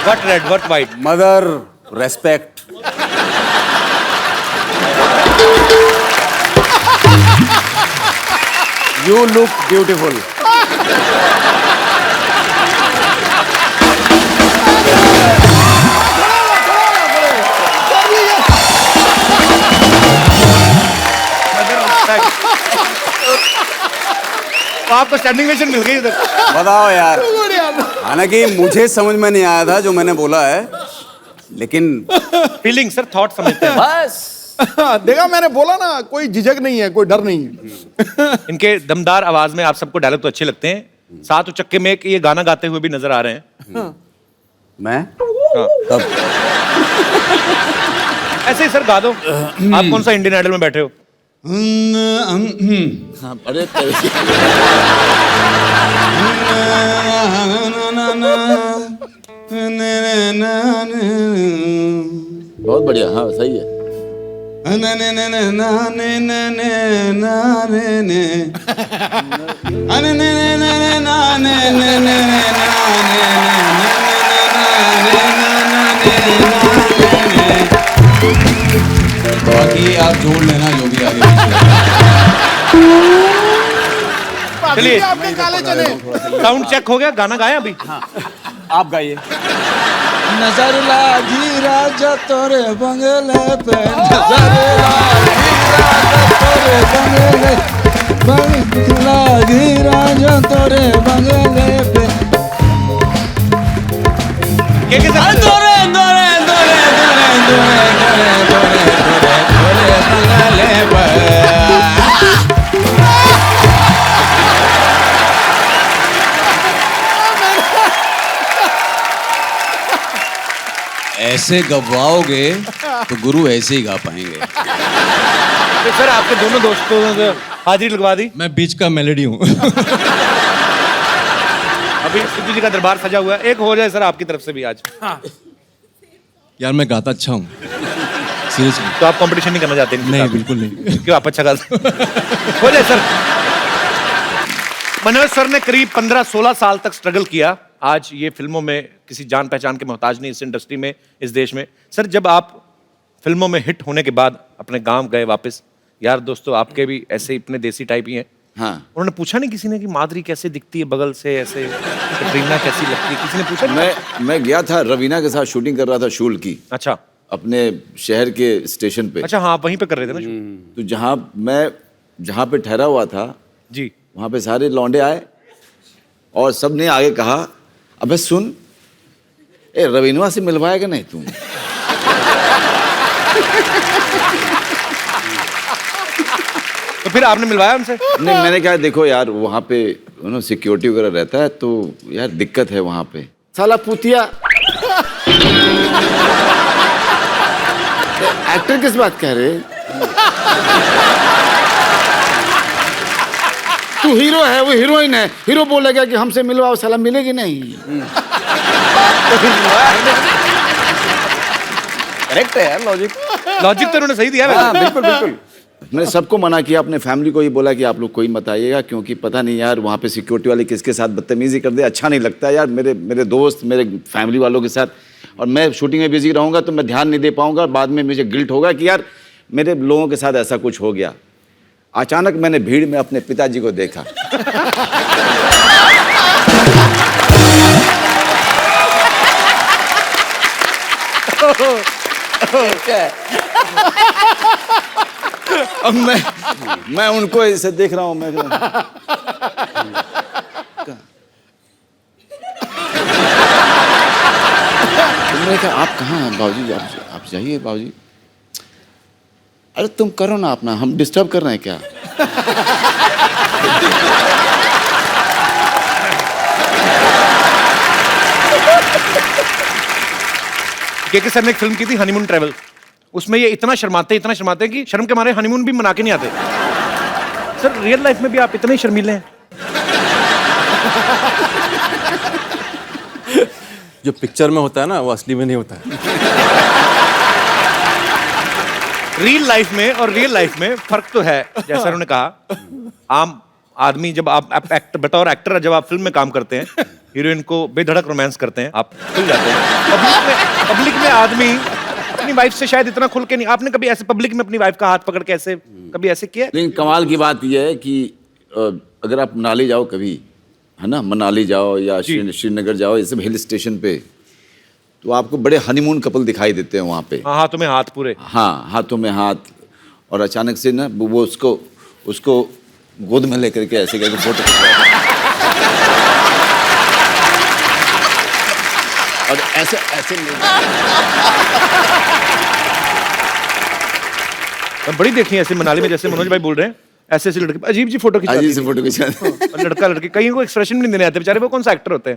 What red? What white? Mother respect. You look beautiful. तो आपको स्टैंडिंग ओवेशन मिल गई उधर। बताओ यार। हालांकि मुझे समझ में नहीं आया था जो मैंने बोला है, लेकिन फीलिंग सर, थॉट समझते हैं। बस देखा, मैंने बोला ना, कोई झिझक नहीं है, कोई डर नहीं है। इनके दमदार आवाज में आप सबको डायलॉग तो अच्छे लगते हैं, साथ उचक्के में एक ये गाना गाते हुए भी नजर आ रहे हैं। मैं कब? ऐसे ही सर गा दो। आप कौन सा इंडियन आइडल में बैठे हो? अरे बहुत बढ़िया, हाँ सही है। बाकी आप जोड़ लेना जो भी आगे। चलिए आपके काले चने। साउंड चेक हो गया, गाना गाया अभी? हाँ, आप गाइए। नजर लागी राजा तोरे बंगले पे, नजर लागी राजा तोरे बंगले पे। दोरे दोरे दोरे दोरे दोरे दोरे दोरे दोरे बंगले पे। ऐसे गवाओगे तो गुरु ऐसे ही गा पाएंगे। तो सर आपके दोनों दोस्तों ने हाजिरी लगवा दी। मैं बीच का मेलेडी हूँ। अभी सिद्धू जी का दरबार सजा हुआ है, एक हो जाए सर आपकी तरफ से भी आज। यार मैं गाता अच्छा हूँ, सीरियसली। तो आप कंपटीशन नहीं करना चाहते? नहीं, बिल्कुल नहीं। क्यों, आप अच्छा गाते हो जाए सर। मनोज सर ने करीब 15-16 साल तक स्ट्रगल किया। आज ये फिल्मों में किसी जान पहचान के मोहताज नहीं, इस इंडस्ट्री में, इस देश में। सर जब आप फिल्मों में हिट होने के बाद अपने गांव गए वापस, यार दोस्तों आपके भी ऐसे इतने देसी टाइप ही हैं, हाँ। उन्होंने पूछा नहीं किसी ने कि माधुरी कैसे दिखती है बगल से, ऐसे कटरीना कैसी लगती है? किसी ने पूछा नहीं? मैं गया था, रवीना के साथ शूटिंग कर रहा था शूल की। अच्छा। अपने शहर के स्टेशन पे। अच्छा हाँ, वहीं पे कर रहे थे ना। तो जहाँ पे ठहरा हुआ था जी, वहाँ पे सारे लौंडे आए और सब ने आगे कहा, अबे सुन, ए रवीनवा से मिलवाएगा नहीं तुम? तो फिर आपने मिलवाया उनसे? नहीं, मैंने कहा देखो यार वहाँ पे सिक्योरिटी वगैरह रहता है तो यार दिक्कत है वहाँ पे। साला पुतिया एक्टर किस बात कह रहे? तू हीरो है, वो हीरोइन है, हीरो बोलेगा कि हमसे मिलवाओ, साला मिलेगी नहीं। करेक्ट है यार, लॉजिक तो उन्होंने सही दिया। हाँ, बिल्कुल बिल्कुल। मैंने सबको मना किया, अपने फैमिली को ही बोला कि आप लोग कोई मत आइएगा, क्योंकि पता नहीं यार वहाँ पे सिक्योरिटी वाले किसके साथ बदतमीजी कर दे, अच्छा नहीं लगता यार। मेरे दोस्त, मेरे फैमिली वालों के साथ, और मैं शूटिंग में बिजी रहूँगा तो मैं ध्यान नहीं दे पाऊँगा, बाद में मुझे गिल्ट होगा कि यार मेरे लोगों के साथ ऐसा कुछ हो गया। अचानक मैंने भीड़ में अपने पिताजी को देखा। अब मैं उनको ऐसे देख रहा हूँ। मैंने कहा आप कहाँ हैं बाबूजी? आप जाइए बाबूजी। अरे तुम करो ना अपना, हम डिस्टर्ब कर रहे हैं क्या? के सर ने एक फिल्म की थी हनीमून ट्रैवल, उसमें ये इतना शर्माते हैं कि शर्म के मारे हनीमून भी मना के नहीं आते। सर रियल लाइफ में भी आप इतने ही शर्मीले हैं? जो पिक्चर में होता है ना वो असली में नहीं होता है। रियल लाइफ में और रियल लाइफ में फर्क तो है, जैसा उन्होंने कहा। आम आदमी जब आप एक्टर बतौर एक्टर जब आप फिल्म में काम करते हैं, हीरोइन को बेधड़क रोमांस करते हैं, आप खुल जाते हैं। पब्लिक में आदमी अपनी वाइफ से शायद इतना खुल के नहीं। आपने कभी ऐसे पब्लिक में अपनी वाइफ का हाथ पकड़ के ऐसे कभी ऐसे किया? लेकिन कमाल की बात यह है कि अगर आप मनाली जाओ कभी, है ना, मनाली जाओ या श्रीनगर जाओ, ये सब हिल स्टेशन पे, तो आपको बड़े हनीमून कपल दिखाई देते हैं वहाँ पे। हाँ, हाथों में हाथ पूरे। हाँ, हाथों में हाथ, और अचानक से ना वो उसको गोद में लेकर के ऐसे करके फोटो और ऐसे बड़ी देखी है ऐसे मनाली में, जैसे मनोज भाई बोल रहे हैं, ऐसे ऐसे लड़के अजीब सी फोटो खिंचाते हैं। फोटो खिंचाते लड़का लड़की, कहीं को एक्सप्रेशन नहीं देने आते बेचारे, वो कौन सा एक्टर होते हैं।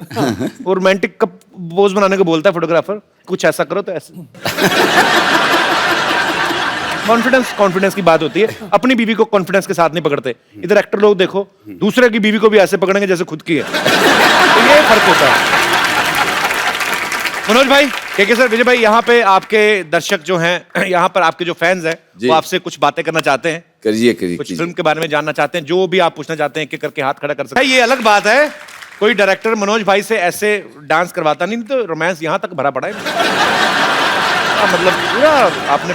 वो रोमांटिक का पोज बनाने को बोलता है फोटोग्राफर, कुछ ऐसा करो तो ऐसे। कॉन्फिडेंस की बात होती है। अपनी बीवी को कॉन्फिडेंस के साथ नहीं पकड़ते। इधर एक्टर लोग देखो, दूसरे की बीवी को भी ऐसे पकड़ेंगे जैसे खुद की है। तो ये फर्क होता है। मनोज भाई, के सर, विजय भाई, यहाँ पे आपके दर्शक जो हैं, यहाँ पर आपके जो फैंस हैं, वो आपसे कुछ बातें करना चाहते हैं। करिए कुछ फिल्म के बारे में जानना चाहते हैं, जो भी आप पूछना चाहते हैं, करके हाथ खड़ा कर सकते हैं। ये अलग बात है, कोई डायरेक्टर मनोज भाई से ऐसे डांस करवाता नहीं, तो रोमांस यहाँ तक भरा पड़ा है। मतलब पूरा आपने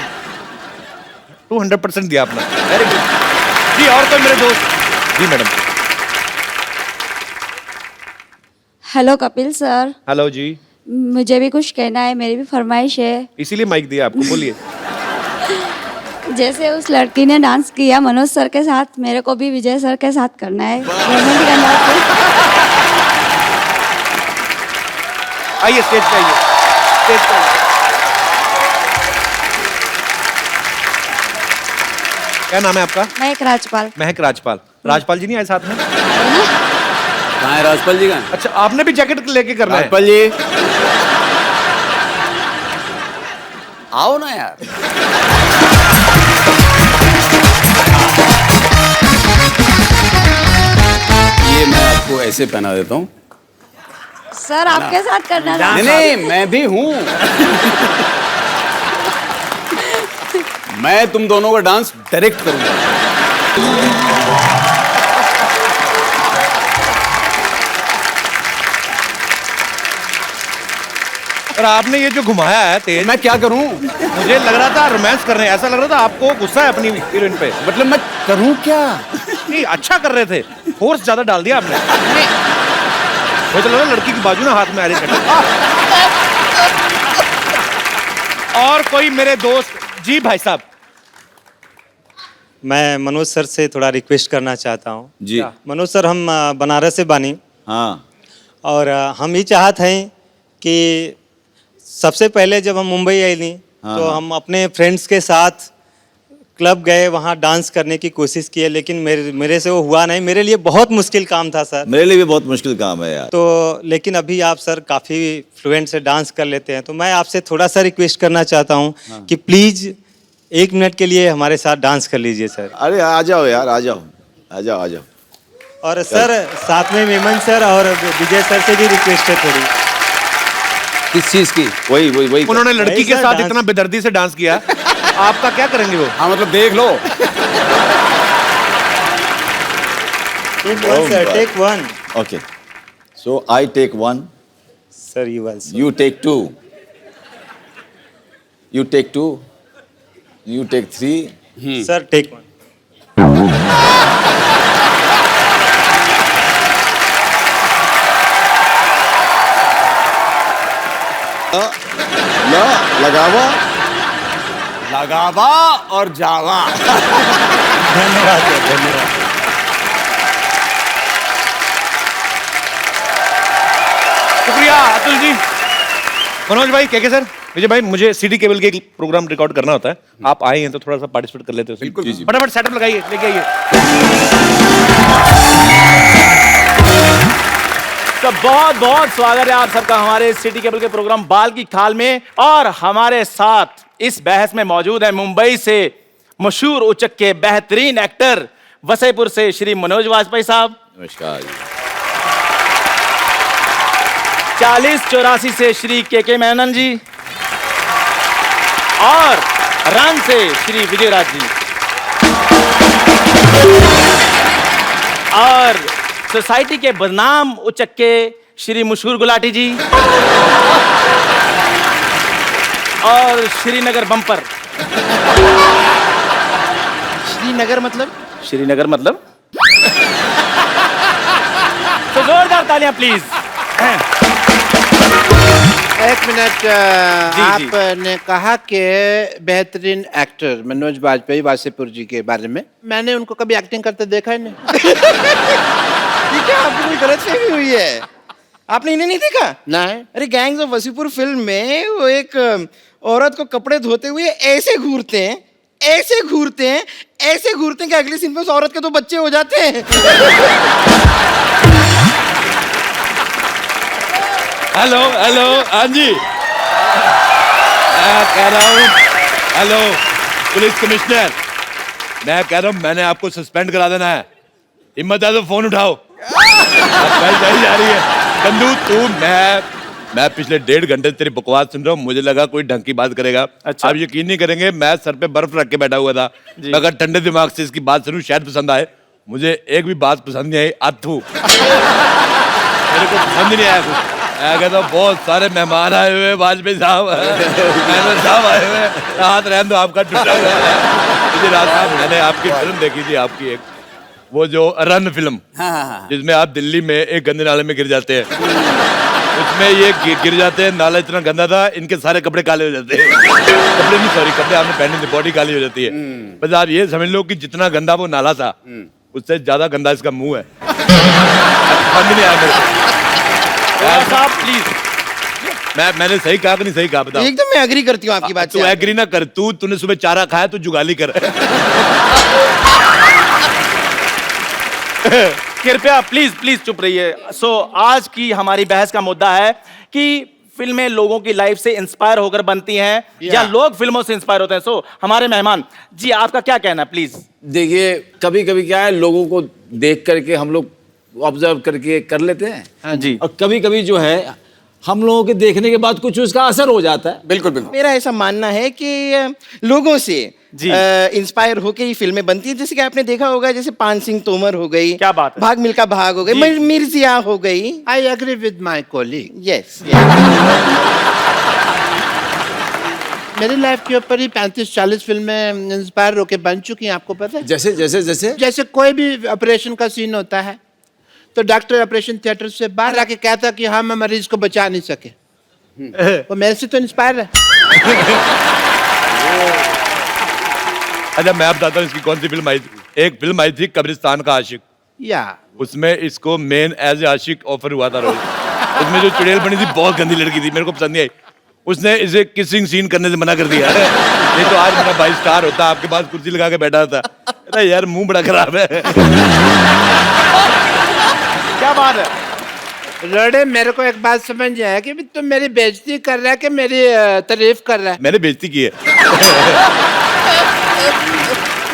200% दिया अपना। वेरी गुड जी। और कोई मेरे दोस्त? जी madam. Hello Kapil sir. Hello जी। मुझे भी कुछ कहना है, मेरी भी फरमाइश है। इसीलिए माइक दिया आपको, बोलिए। जैसे उस लड़की ने डांस किया मनोज सर के साथ, मेरे को भी विजय सर के साथ करना है। रोमांटिक अंदाज में। आइए स्टेज पे आइए, स्टेज पे आइए। क्या नाम है आपका? महक राजपाल। महक राजपाल। राजपाल जी नहीं आए साथ में? कहाँ है राजपाल जी? का अच्छा, आपने भी जैकेट लेके करना है? राजपाल जी आओ ना यार। ये मैं आपको ऐसे पहना देता हूँ सर, आपके साथ करना था। नहीं, मैं भी हूँ। मैं तुम दोनों का डांस डायरेक्ट करूंगा। और आपने ये जो घुमाया है तेज, मैं क्या करूं? मुझे लग रहा था रोमांस कर रहे हैं, ऐसा लग रहा था आपको गुस्सा है अपनी हीरोइन पे। मतलब मैं करूं क्या? नहीं, अच्छा कर रहे थे, फोर्स ज्यादा डाल दिया आपने। मुझे तो लगा लड़की की बाजू ना हाथ में आ रही है। और कोई मेरे दोस्त? जी भाई साहब। मैं मनोज सर से थोड़ा रिक्वेस्ट करना चाहता हूँ। जी मनोज सर, हम बनारस से बानी। हाँ। और हम ये चाहते हैं कि सबसे पहले जब हम मुंबई आई थी, तो हम अपने फ्रेंड्स के साथ क्लब गए, वहाँ डांस करने की कोशिश किए, लेकिन मेरे से वो हुआ नहीं। मेरे लिए बहुत मुश्किल काम था सर। मेरे लिए भी बहुत मुश्किल काम है यार। तो लेकिन अभी आप सर काफ़ी फ्लुएंट से डांस कर लेते हैं, तो मैं आपसे थोड़ा सा रिक्वेस्ट करना चाहता हूँ कि प्लीज़ 1 मिनट के लिए हमारे साथ डांस कर लीजिए सर। अरे आ जाओ यार, आ जाओ आ जाओ आ जाओ। और सर साथ में मेमन सर और विजय सर से भी रिक्वेस्ट है थोड़ी। किस चीज की? वही उन्होंने लड़की के साथ इतना बेदर्दी से डांस किया, आपका क्या करेंगे वो? हाँ, मतलब देख लो। Take one, sir. Take one. Okay. So I take 1. Sir, you also. You take 2. You take 2. You take 3. Sir, take 1. लगावा और जावा। धन्यवाद सर, धन्यवाद। शुक्रिया अतुल जी। मनोज भाई, के सर, विजय भाई, मुझे सीडी केबल के एक प्रोग्राम रिकॉर्ड करना होता है। आप आए हैं तो थोड़ा सा पार्टिसिपेट कर लेते हो। बिल्कुल। फटाफट सेटअप लगाइए, लेके आइए। तो बहुत बहुत स्वागत है आप सबका हमारे सिटी केबल के प्रोग्राम बाल की खाल में। और हमारे साथ इस बहस में मौजूद है मुंबई से मशहूर उचक के बेहतरीन एक्टर, वसईपुर से श्री मनोज वाजपेयी साहब। नमस्कार। 4284 से श्री के मेनन जी और रन से श्री विजयराज जी और सोसाइटी के बदनाम उचक्के श्री मशहूर गुलाटी जी और श्रीनगर बम्पर। श्रीनगर मतलब? श्रीनगर मतलब तो जोरदार तालियां प्लीज। एक मिनट, आपने कहा कि बेहतरीन एक्टर मनोज बाजपेयी वासेपुर जी के बारे में, मैंने उनको कभी एक्टिंग करते देखा ही नहीं। ये क्या आपको कोई गलतफहमी हुई है? आपने इन्हें नहीं देखा? नहीं। अरे गैंग्स ऑफ वसीपुर फिल्म में वो एक औरत को कपड़े धोते हुए ऐसे घूरते हैं, ऐसे घूरते हैं, ऐसे घूरते हैं कि अगले सीन पे उस औरत के तो बच्चे हो जाते हैं। हेलो हेलो, हाँ जी, मैं कह रहा हूँ, हेलो पुलिस कमिश्नर, मैं कह रहा हूँ मैंने आपको सस्पेंड करा देना है। हिम्मत है तो फोन उठाओ। जा रही है कंदू, तू मैं पिछले 1.5 घंटे तेरी बकवास सुन रहा हूँ, मुझे लगा कोई ढंग की बात करेगा। अच्छा। आप यकीन नहीं करेंगे, मैं सर पे बर्फ रख के बैठा हुआ था, मैं अगर ठंडे दिमाग से इसकी बात सुनूं शायद पसंद आए। मुझे एक भी बात पसंद नहीं आई। अथू मेरे को पसंद नहीं आया कुछ। मैं कहता हूँ बहुत सारे मेहमान आए हुए, वाजपेयी साहब मेहमान साहब आए हुए, हाथ रहने दो आपका टूटा हुआ है। रात साहब मैंने आपकी फिल्म देखी थी, आपकी एक वो जो रन फिल्म, जिसमें आप दिल्ली में एक गंदे नाले में गिर जाते हैं, उसमें ये गिर जाते हैं, नाला इतना गंदा था इनके सारे कपड़े काले हो जाते हैं। कपड़े नहीं, सॉरी, कपड़े आपने पहने थे, बॉडी काली हो जाती है। बस आप ये समझ लो कि जितना गंदा वो नाला था उससे ज्यादा गंदा इसका मुंह है। समझ नहीं आया मेरे साहब, प्लीज। मैंने सही कहा कि नहीं सही कहा, बताओ। एकदम मैं एग्री करती हूँ आपकी बात से। तू एग्री ना कर, तूने सुबह चारा खाया तो जुगाली कर। कृपया प्लीज प्लीज चुप रहिए। आज की हमारी बहस का मुद्दा है कि फिल्में लोगों की लाइफ से इंस्पायर होकर बनती हैं या लोग फिल्मों से इंस्पायर होते हैं। हमारे मेहमान जी, आपका क्या कहना है प्लीज? देखिए, कभी कभी क्या है, लोगों को देख करके हम लोग ऑब्जर्व करके कर लेते हैं। हाँ जी। और कभी कभी जो है हम लोगों के देखने के बाद कुछ उसका असर हो जाता है। बिल्कुल बिल्कुल। मेरा ऐसा मानना है कि लोगों से इंस्पायर होके ही फिल्में बनती है। जैसे कि आपने देखा होगा, जैसे पान सिंह तोमर हो गई, क्या बात है, भाग मिल्खा भाग हो गई, मिर्जिया हो गई। I agree with my colleague. Yes. मेरी लाइफ के ऊपर ही 35-40 फिल्में इंस्पायर होके बन चुकी हैं, आपको पता है? जैसे जैसे जैसे जैसे कोई भी ऑपरेशन का सीन होता है तो डॉक्टर ऑपरेशन थिएटर से बाहर आके कहता कि हम मरीज को बचा नहीं सके, वो मेरे से तो इंस्पायर है। अच्छा, मैं बताता हूँ इसकी कौन सी फिल्म आई थी। एक फिल्म आई थी कब्रिस्तान का आशिक, या उसमें इसको मेन एज ए आशिक ऑफर हुआ था रोल। उसमें जो चुड़ैल बनी थी बहुत गंदी लड़की थी, मेरे को पसंद नहीं आई। उसने इसे किसिंग सीन करने से मना कर दिया। नहीं तो आज मेरा भाई स्टार होता, आपके पास कुर्सी लगा के बैठा था। अरे यार मुंह बड़ा खराब है। क्या बात है? लड़े, मेरे को एक बात समझ आया कि तुम मेरी बेइज्जती कर रहा है कि मेरी तारीफ कर रहा है? मैंने बेइज्जती की है।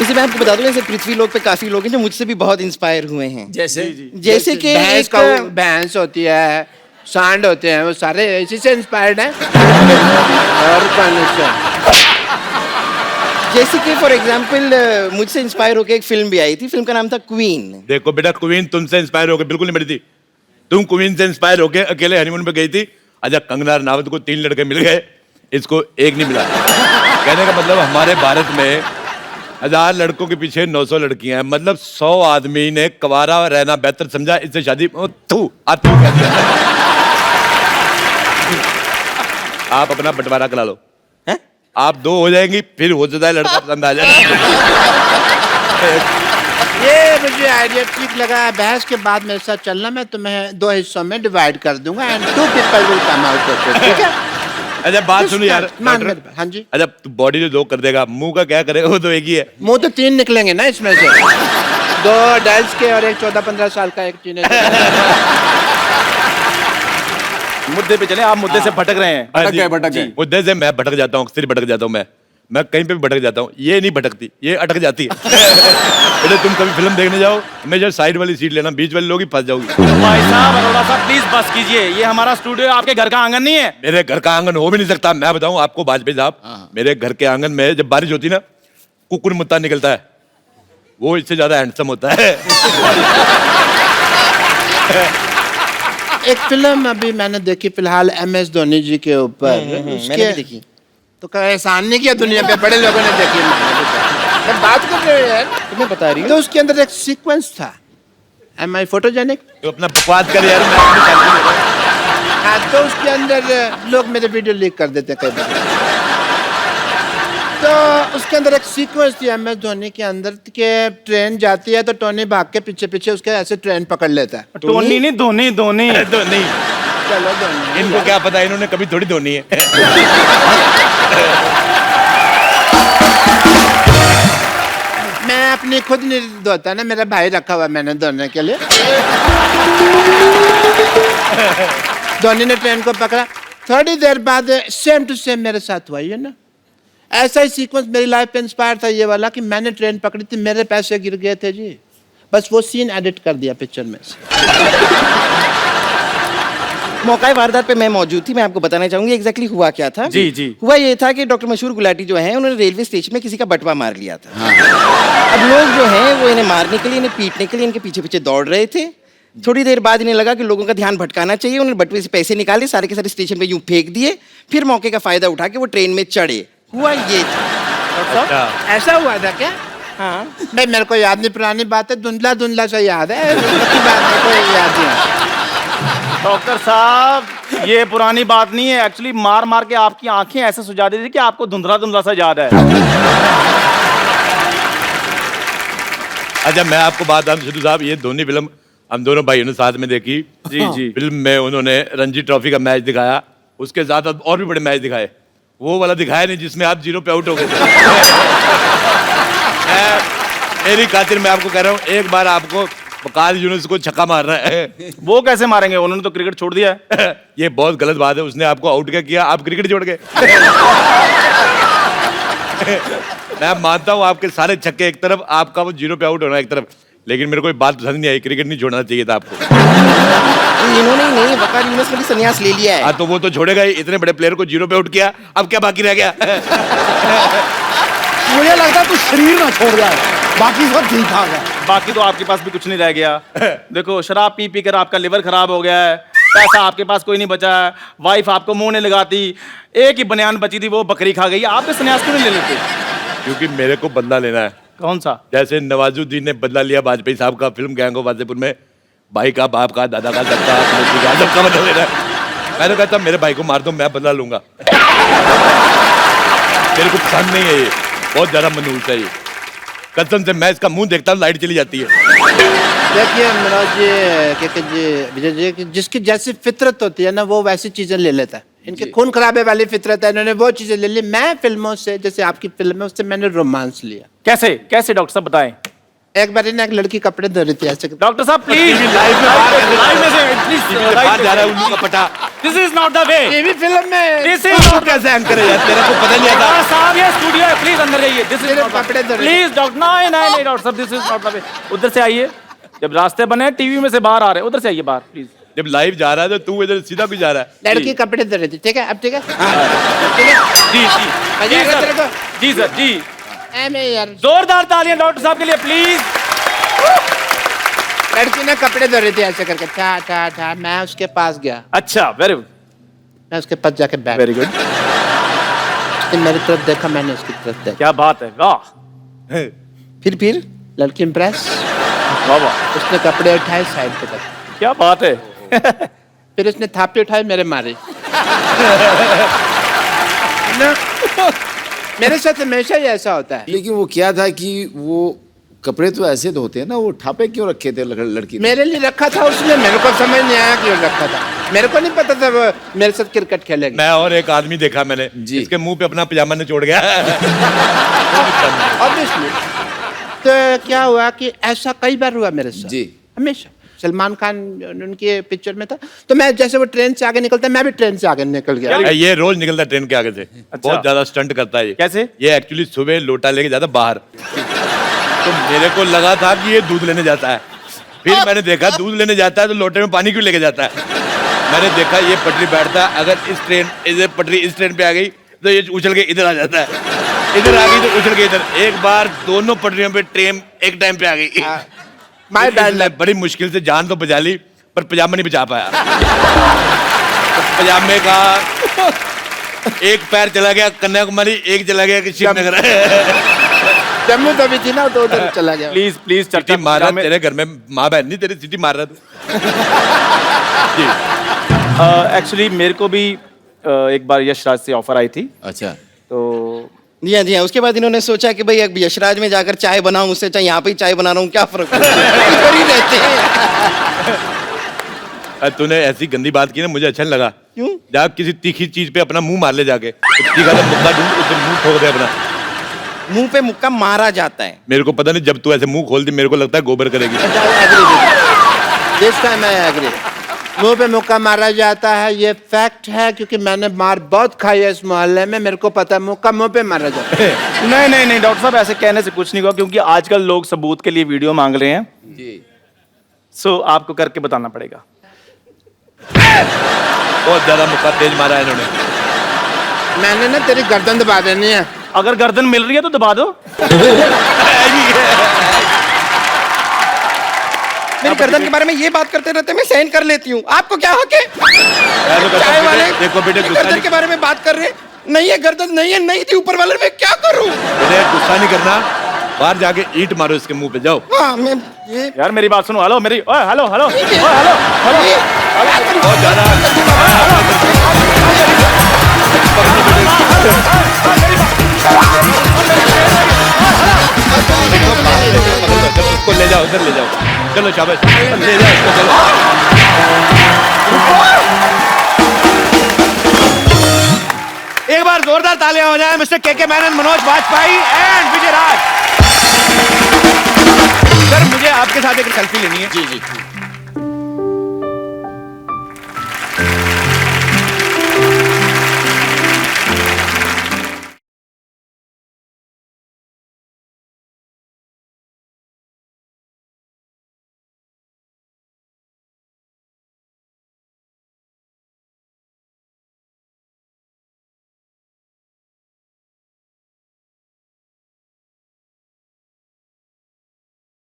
इसे मैं आपको बता दूं, ऐसे पृथ्वी लोक पे काफी लोग हैं जो मुझसे भी बहुत इंस्पायर हुए हैं। जैसे कि भैंस होती है, सांड होते हैं, वो सारे इसी से इंस्पायर्ड हैं। और कौन से? जैसे कि फॉर एग्जांपल मुझसे इंस्पायर होकर एक फिल्म भी आई थी, फिल्म का नाम था क्वीन। देखो बेटा, क्वीन तुमसे इंस्पायर होकर बिल्कुल नहीं बनी थी। तुम क्वीन से इंस्पायर होकर अकेले हनीमून पे गई थी। अच्छा, कंगना रनावत को 3 लड़के मिल गए, इसको एक नहीं मिला। कहने का मतलब हमारे भारत में 1000 लड़कों के पीछे 900 लड़कियां हैं, मतलब 100 आदमी ने कवारा रहना बेहतर समझा, इससे शादी आप अपना बंटवारा करा लो, आप 2 हो जाएंगी, फिर हो जाता है लड़का पसंद आ जाएगा। ये मुझे आइडिया ठीक लगा। बहस के बाद मेरे साथ चलना, मैं तुम्हें 2 हिस्सों में डिवाइड कर दूंगा and 2 people will come out of it, ठीक है? अच्छा बात सुनो यार, हाँ जी। अच्छा तू बॉडी जो 2 कर देगा, मुंह का क्या करेगा? वो तो एक ही है। मुंह तो 3 निकलेंगे ना इसमें से, 2 adults के और एक 14-15 साल का एक टीनेजर। मुद्दे पे चले, आप मुद्दे से भटक रहे हैं। मुद्दे से मैं भटक जाता हूँ, अक्सर भटक जाता हूँ। मैं कहीं पे भी भटक जाता हूँ, ये नहीं भटकती, ये अटक जाती है। बेटे तुम कभी फिल्म देखने जाओ, हमेशा साइड वाली सीट लेना, बीच वाले लोग ही फंस जाओगी। भाई साहब अरोड़ा साहब प्लीज बस कीजिए, ये हमारा स्टूडियो है, आपके घर का आंगन नहीं है। मेरे घर का आंगन हो भी नहीं सकता। मैं बताऊं आपको वाजपेयी साहब, मेरे घर के आंगन में जब बारिश होती ना, कुकुर मुत्ता निकलता है, वो इससे ज्यादा हैंडसम होता है। एक फिल्म अभी मैंने देखी फिलहाल MS धोनी जी के ऊपर, मैंने भी देखी। तो क्या एहसान नहीं किया दुनिया पे, बड़े लोगों ने देखी। मैं बात कर रहे हो यार, तुम्हें बता रही हूँ। तो उसके अंदर एक सीक्वेंस था, Am I photogenic? तो अपना बकवास कर यार, मैं अपनी selfie ले रहा हूं। हाँ, तो उसके अंदर लोग मेरे वीडियो लीक कर देते हैं कई बार। तो उसके अंदर एक सीक्वेंस थी MS धोनी के अंदर कि ट्रेन जाती है तो टोनी भाग के पीछे पीछे उसके ऐसे ट्रेन पकड़ लेता है। टोनी नहीं, धोनी धोनी धोनी। चलो धोनी। इनको क्या पता, इन्होंने कभी थोड़ी धोनी है। मैं अपनी खुद नहीं धोता ना, मेरा भाई रखा हुआ मैंने धोने के लिए। धोनी ने ट्रेन को पकड़ा, थोड़ी देर बाद सेम टू सेम मेरे साथ हुआ, ये ना ऐसा ही सीक्वेंस मेरी लाइफ पे इंस्पायर था ये वाला कि मैंने ट्रेन पकड़ी थी, मेरे पैसे गिर गए थे जी, बस वो सीन एडिट कर दिया पिक्चर में से। मौका वारदात पे मैं मौजूद थी, मैं आपको बताना चाहूंगी एग्जैक्टली हुआ क्या था। जी जी। हुआ ये था कि डॉक्टर मशहूर गुलाटी जो हैं उन्होंने रेलवे स्टेशन में किसी का बटवा मार लिया था। अब लोग जो हैं वो इन्हें मारने के लिए, इन्हें पीटने के लिए इनके पीछे पीछे दौड़ रहे थे। थोड़ी देर बाद इन्हें लगा कि लोगों का ध्यान भटकाना चाहिए, उन्होंने बटवे से पैसे निकाले, सारे के सारे स्टेशन पे यूं फेंक दिए, फिर मौके का फायदा उठा के वो ट्रेन में चढ़े। हुआ ये था। ऐसा हुआ था क्या? हाँ भाई मेरे को याद नहीं, पुरानी बात है, धुंधला धुंधला सा याद है, बात मेरे को याद नहीं। डॉक्टर साहब ये पुरानी बात नहीं है, एक्चुअली मार मार के आपकी आंखें ऐसे सुझा दी थी कि आपको धुंधला धुंधला सा याद है। अच्छा मैं आपको बात बताऊं सिद्धू साहब, ये धोनी फिल्म हम दोनों भाइयों ने साथ में देखी। जी जी। फिल्म में उन्होंने रणजी ट्रॉफी का मैच दिखाया, उसके साथ और भी बड़े मैच दिखाए, वो वाला दिखाया नहीं जिसमें आप 0 पे आउट हो गए थे। मेरी खातिर मैं आपको कह रहा हूँ, एक बार आपको वकास यूनुस को छक्का मारना है। वो कैसे मारेंगे, उन्होंने तो क्रिकेट छोड़ दिया है। ये बहुत गलत बात है, उसने आपको आउट क्या किया, आप क्रिकेट छोड़ गए। मैं मानता हूँ आपके सारे छक्के एक तरफ, आपका वो 0 पे आउट होना एक तरफ, लेकिन मेरे को एक बात पसंद नहीं आई, क्रिकेट नहीं छोड़ना चाहिए था आपको। इन्होंने नहीं, वकास यूनुस ने भी संन्यास ले लिया है। हाँ तो वो तो छोड़ेगा ही, इतने बड़े प्लेयर को 0 पे आउट किया, अब क्या बाकी रह गया। मुझे लगता है तू शरीर ना छोड़ जाए, बाकी सब ठीक ठाक है। बाकी तो आपके पास भी कुछ नहीं रह गया। देखो शराब पी पी कर आपका लिवर खराब हो गया है, पैसा आपके पास कोई नहीं बचा है, वाइफ आपको मुंह नहीं लगाती, एक ही बनियान बची थी वो बकरी खा गई, आप भी संन्यास क्यों नहीं ले लेते? क्योंकि मेरे को बदला लेना है। कौन सा? जैसे नवाजुद्दीन ने बदला लिया वाजपेयी साहब का फिल्म गैंग ऑफ वासेपुर में, भाई का, बाप का, दादा का, सबका बदला लेना है। मैं तो कहता मेरे भाई को मार दो, मैं बदला लूंगा। मेरे को पसंद नहीं है ये, बहुत ज्यादा मनहूस है ये, कसम से मैं इसका मुंह देखता हूँ लाइट चली जाती है। देखिए मनोज जी, विजय जी, कि जिसकी जैसी फितरत होती है ना वो वैसी चीजें ले लेता है। इनके खून खराबे वाली फितरत है, इन्होंने वो चीजें ले ली। मैं फिल्मों से, जैसे आपकी फिल्म है, उससे मैंने रोमांस लिया। कैसे कैसे डॉक्टर साहब बताएं? एक बार ना एक लड़की कपड़े धो रही थी ऐसे। डॉक्टर साहब प्लीज लाइव में से प्लीज बाहर जा रहा है उल्लू का पटा। This is not the way. TV film में दिस इज नॉट कैसे एंकर है यार, तेरे को पता नहीं आता। साहब ये स्टूडियो है, प्लीज अंदर जाइए। दिस इज कपड़े धो रही प्लीज डॉक्टर, नहीं नहीं नहीं डॉक्टर साहब, this is not the way. उधर से आइए, जब रास्ते बने टीवी में से बाहर आ रहे हैं, उधर से आइए बाहर प्लीज। जब लाइव जा रहा है तो तू इधर सीधा भी जा रहा है। लड़की कपड़े धो रही थी, ठीक है अब ठीक है। जी जी जी सर, जी सर जी। यार जोरदार तालियां डॉक्टर साहब के लिए प्लीज। लड़की ने कपड़े धो रही थी ऐसे करके, था था था। मैं उसके पास गया। अच्छा वेरी गुड। मैं उसके पास जाके बैठ। Very good. उसने मेरी तरफ देखा, मैंने उसकी तरफ देखा। क्या बात है, वाह। फिर लड़की इम्प्रेस, वाह वाह। उसने कपड़े उठाए साइड पे तक। क्या बात है। फिर उसने थापी उठाए मेरे मारे। ना मेरे साथ हमेशा ही ऐसा होता है। लेकिन वो क्या था कि वो कपड़े तो ऐसे धोते हैं ना, वो ठापे क्यों रखे थे लड़की ने? मेरे लिए रखा था उसने, मेरे को समझ नहीं आया क्यों रखा था। मेरे को नहीं पता था वो मेरे साथ क्रिकेट खेलेगी। मैं और एक आदमी देखा मैंने, इसके मुंह पे अपना पजामा निचोड़ गया। ऑब्वियसली। तो क्या हुआ कि ऐसा कई बार हुआ मेरे साथ। जी। हमेशा सलमान खान उनकी पिक्चर में था। तो मैं जैसे वो ट्रेन से आगे निकलता मैं भी ट्रेन से आगे निकल गया। ये रोज निकलता है ट्रेन के आगे से। बहुत ज्यादा स्टंट करता है ये। कैसे? ये एक्चुअली सुबह लोटा लेके जाता बाहर, तो मेरे को लगा था कि ये दूध लेने जाता है। फिर मैंने देखा दूध लेने जाता है तो लोटे में पानी क्यों लेके जाता है। मैंने देखा ये पटरी बैठता है, अगर इस पटरी इस ट्रेन पे आ गई तो ये उछल के इधर आ जाता है, इधर आ गई तो उछल के इधर। एक बार दोनों पटरियों पे ट्रेन एक टाइम पे आ गई। My bad luck. बड़ी मुश्किल से जान तो बचा ली, पर पजामा नहीं बचा पाया। पजामे का एक पैर चला गया कन्याकुमारी, एक चला गया श्रीनगर। जम्मू तभी थी ना, तो उधर चला गया। प्लीज प्लीज सिटी मार रहा तेरे घर में माँ बहन नहीं, तेरी सिटी मार रहा तू। एक्चुअली मेरे को भी एक बार यशराज से ऑफर आई थी। अच्छा। तो जी हाँ। उसके बाद इन्होंने सोचा कि भाई अब यशराज में जाकर चाय बनाऊं, उससे चाहे यहाँ पे ही चाय बना रहा हूँ, क्या फर्क कर ही रहते हैं। तूने ऐसी गंदी बात की ना, मुझे अच्छा नहीं लगा। क्यों? जा किसी तीखी चीज पे अपना मुंह मार ले जाके, तीखा सा मुक्का ढूंढ उसे मुंह ठोक दे अपना। मुंह पे मुक्का मारा जाता है। मेरे को पता नहीं, जब तू ऐसे मुंह खोल दी मेरे को लगता है गोबर करेगी। This time I agree. मुंह पे मुक्का मारा जाता है, ये फैक्ट है, क्योंकि मैंने मार बहुत खाई है इस मोहल्ले में, मेरे को पता है मुक्का मुंह पे मारा जाता है। नहीं डॉक्टर साहब, ऐसे कहने से कुछ नहीं हुआ, क्योंकि आजकल लोग सबूत के लिए वीडियो मांग रहे हैं जी। सो आपको करके बताना पड़ेगा। बहुत ज्यादा मुक्का तेज मारा है इन्होंने। मैंने ना तेरी गर्दन दबा देनी है। अगर गर्दन मिल रही है तो दबा दो। मेरी गर्दन के बारे में ये बात करते रहते मैं सहन कर लेती हूँ, आपको क्या हक है? चाय वाले देखो बेटे, गर्दन के बारे में बात कर रहे, नहीं है गर्दन, नहीं है, नहीं थी ऊपर वाले, मैं क्या करूँ? बेटे गुस्सा नहीं करना, बाहर जाके ईंट मारो इसके मुंह पे, जाओ। हाँ मैं ये यार मेरी बात सुनो। हेलो मेरी, ओए हेलो हेलो हेलो हेलो। बहुत ज्यादा उसको ले जाओ, उधर ले जाओ, चलो शाबाश, ले जाओ इसको, चलो। एक बार जोरदार तालियां हो जाए मिस्टर के Menon, Manoj Vajpayee and Vijay Raj. Sir मुझे आपके साथ एक सेल्फी लेनी है। जी जी।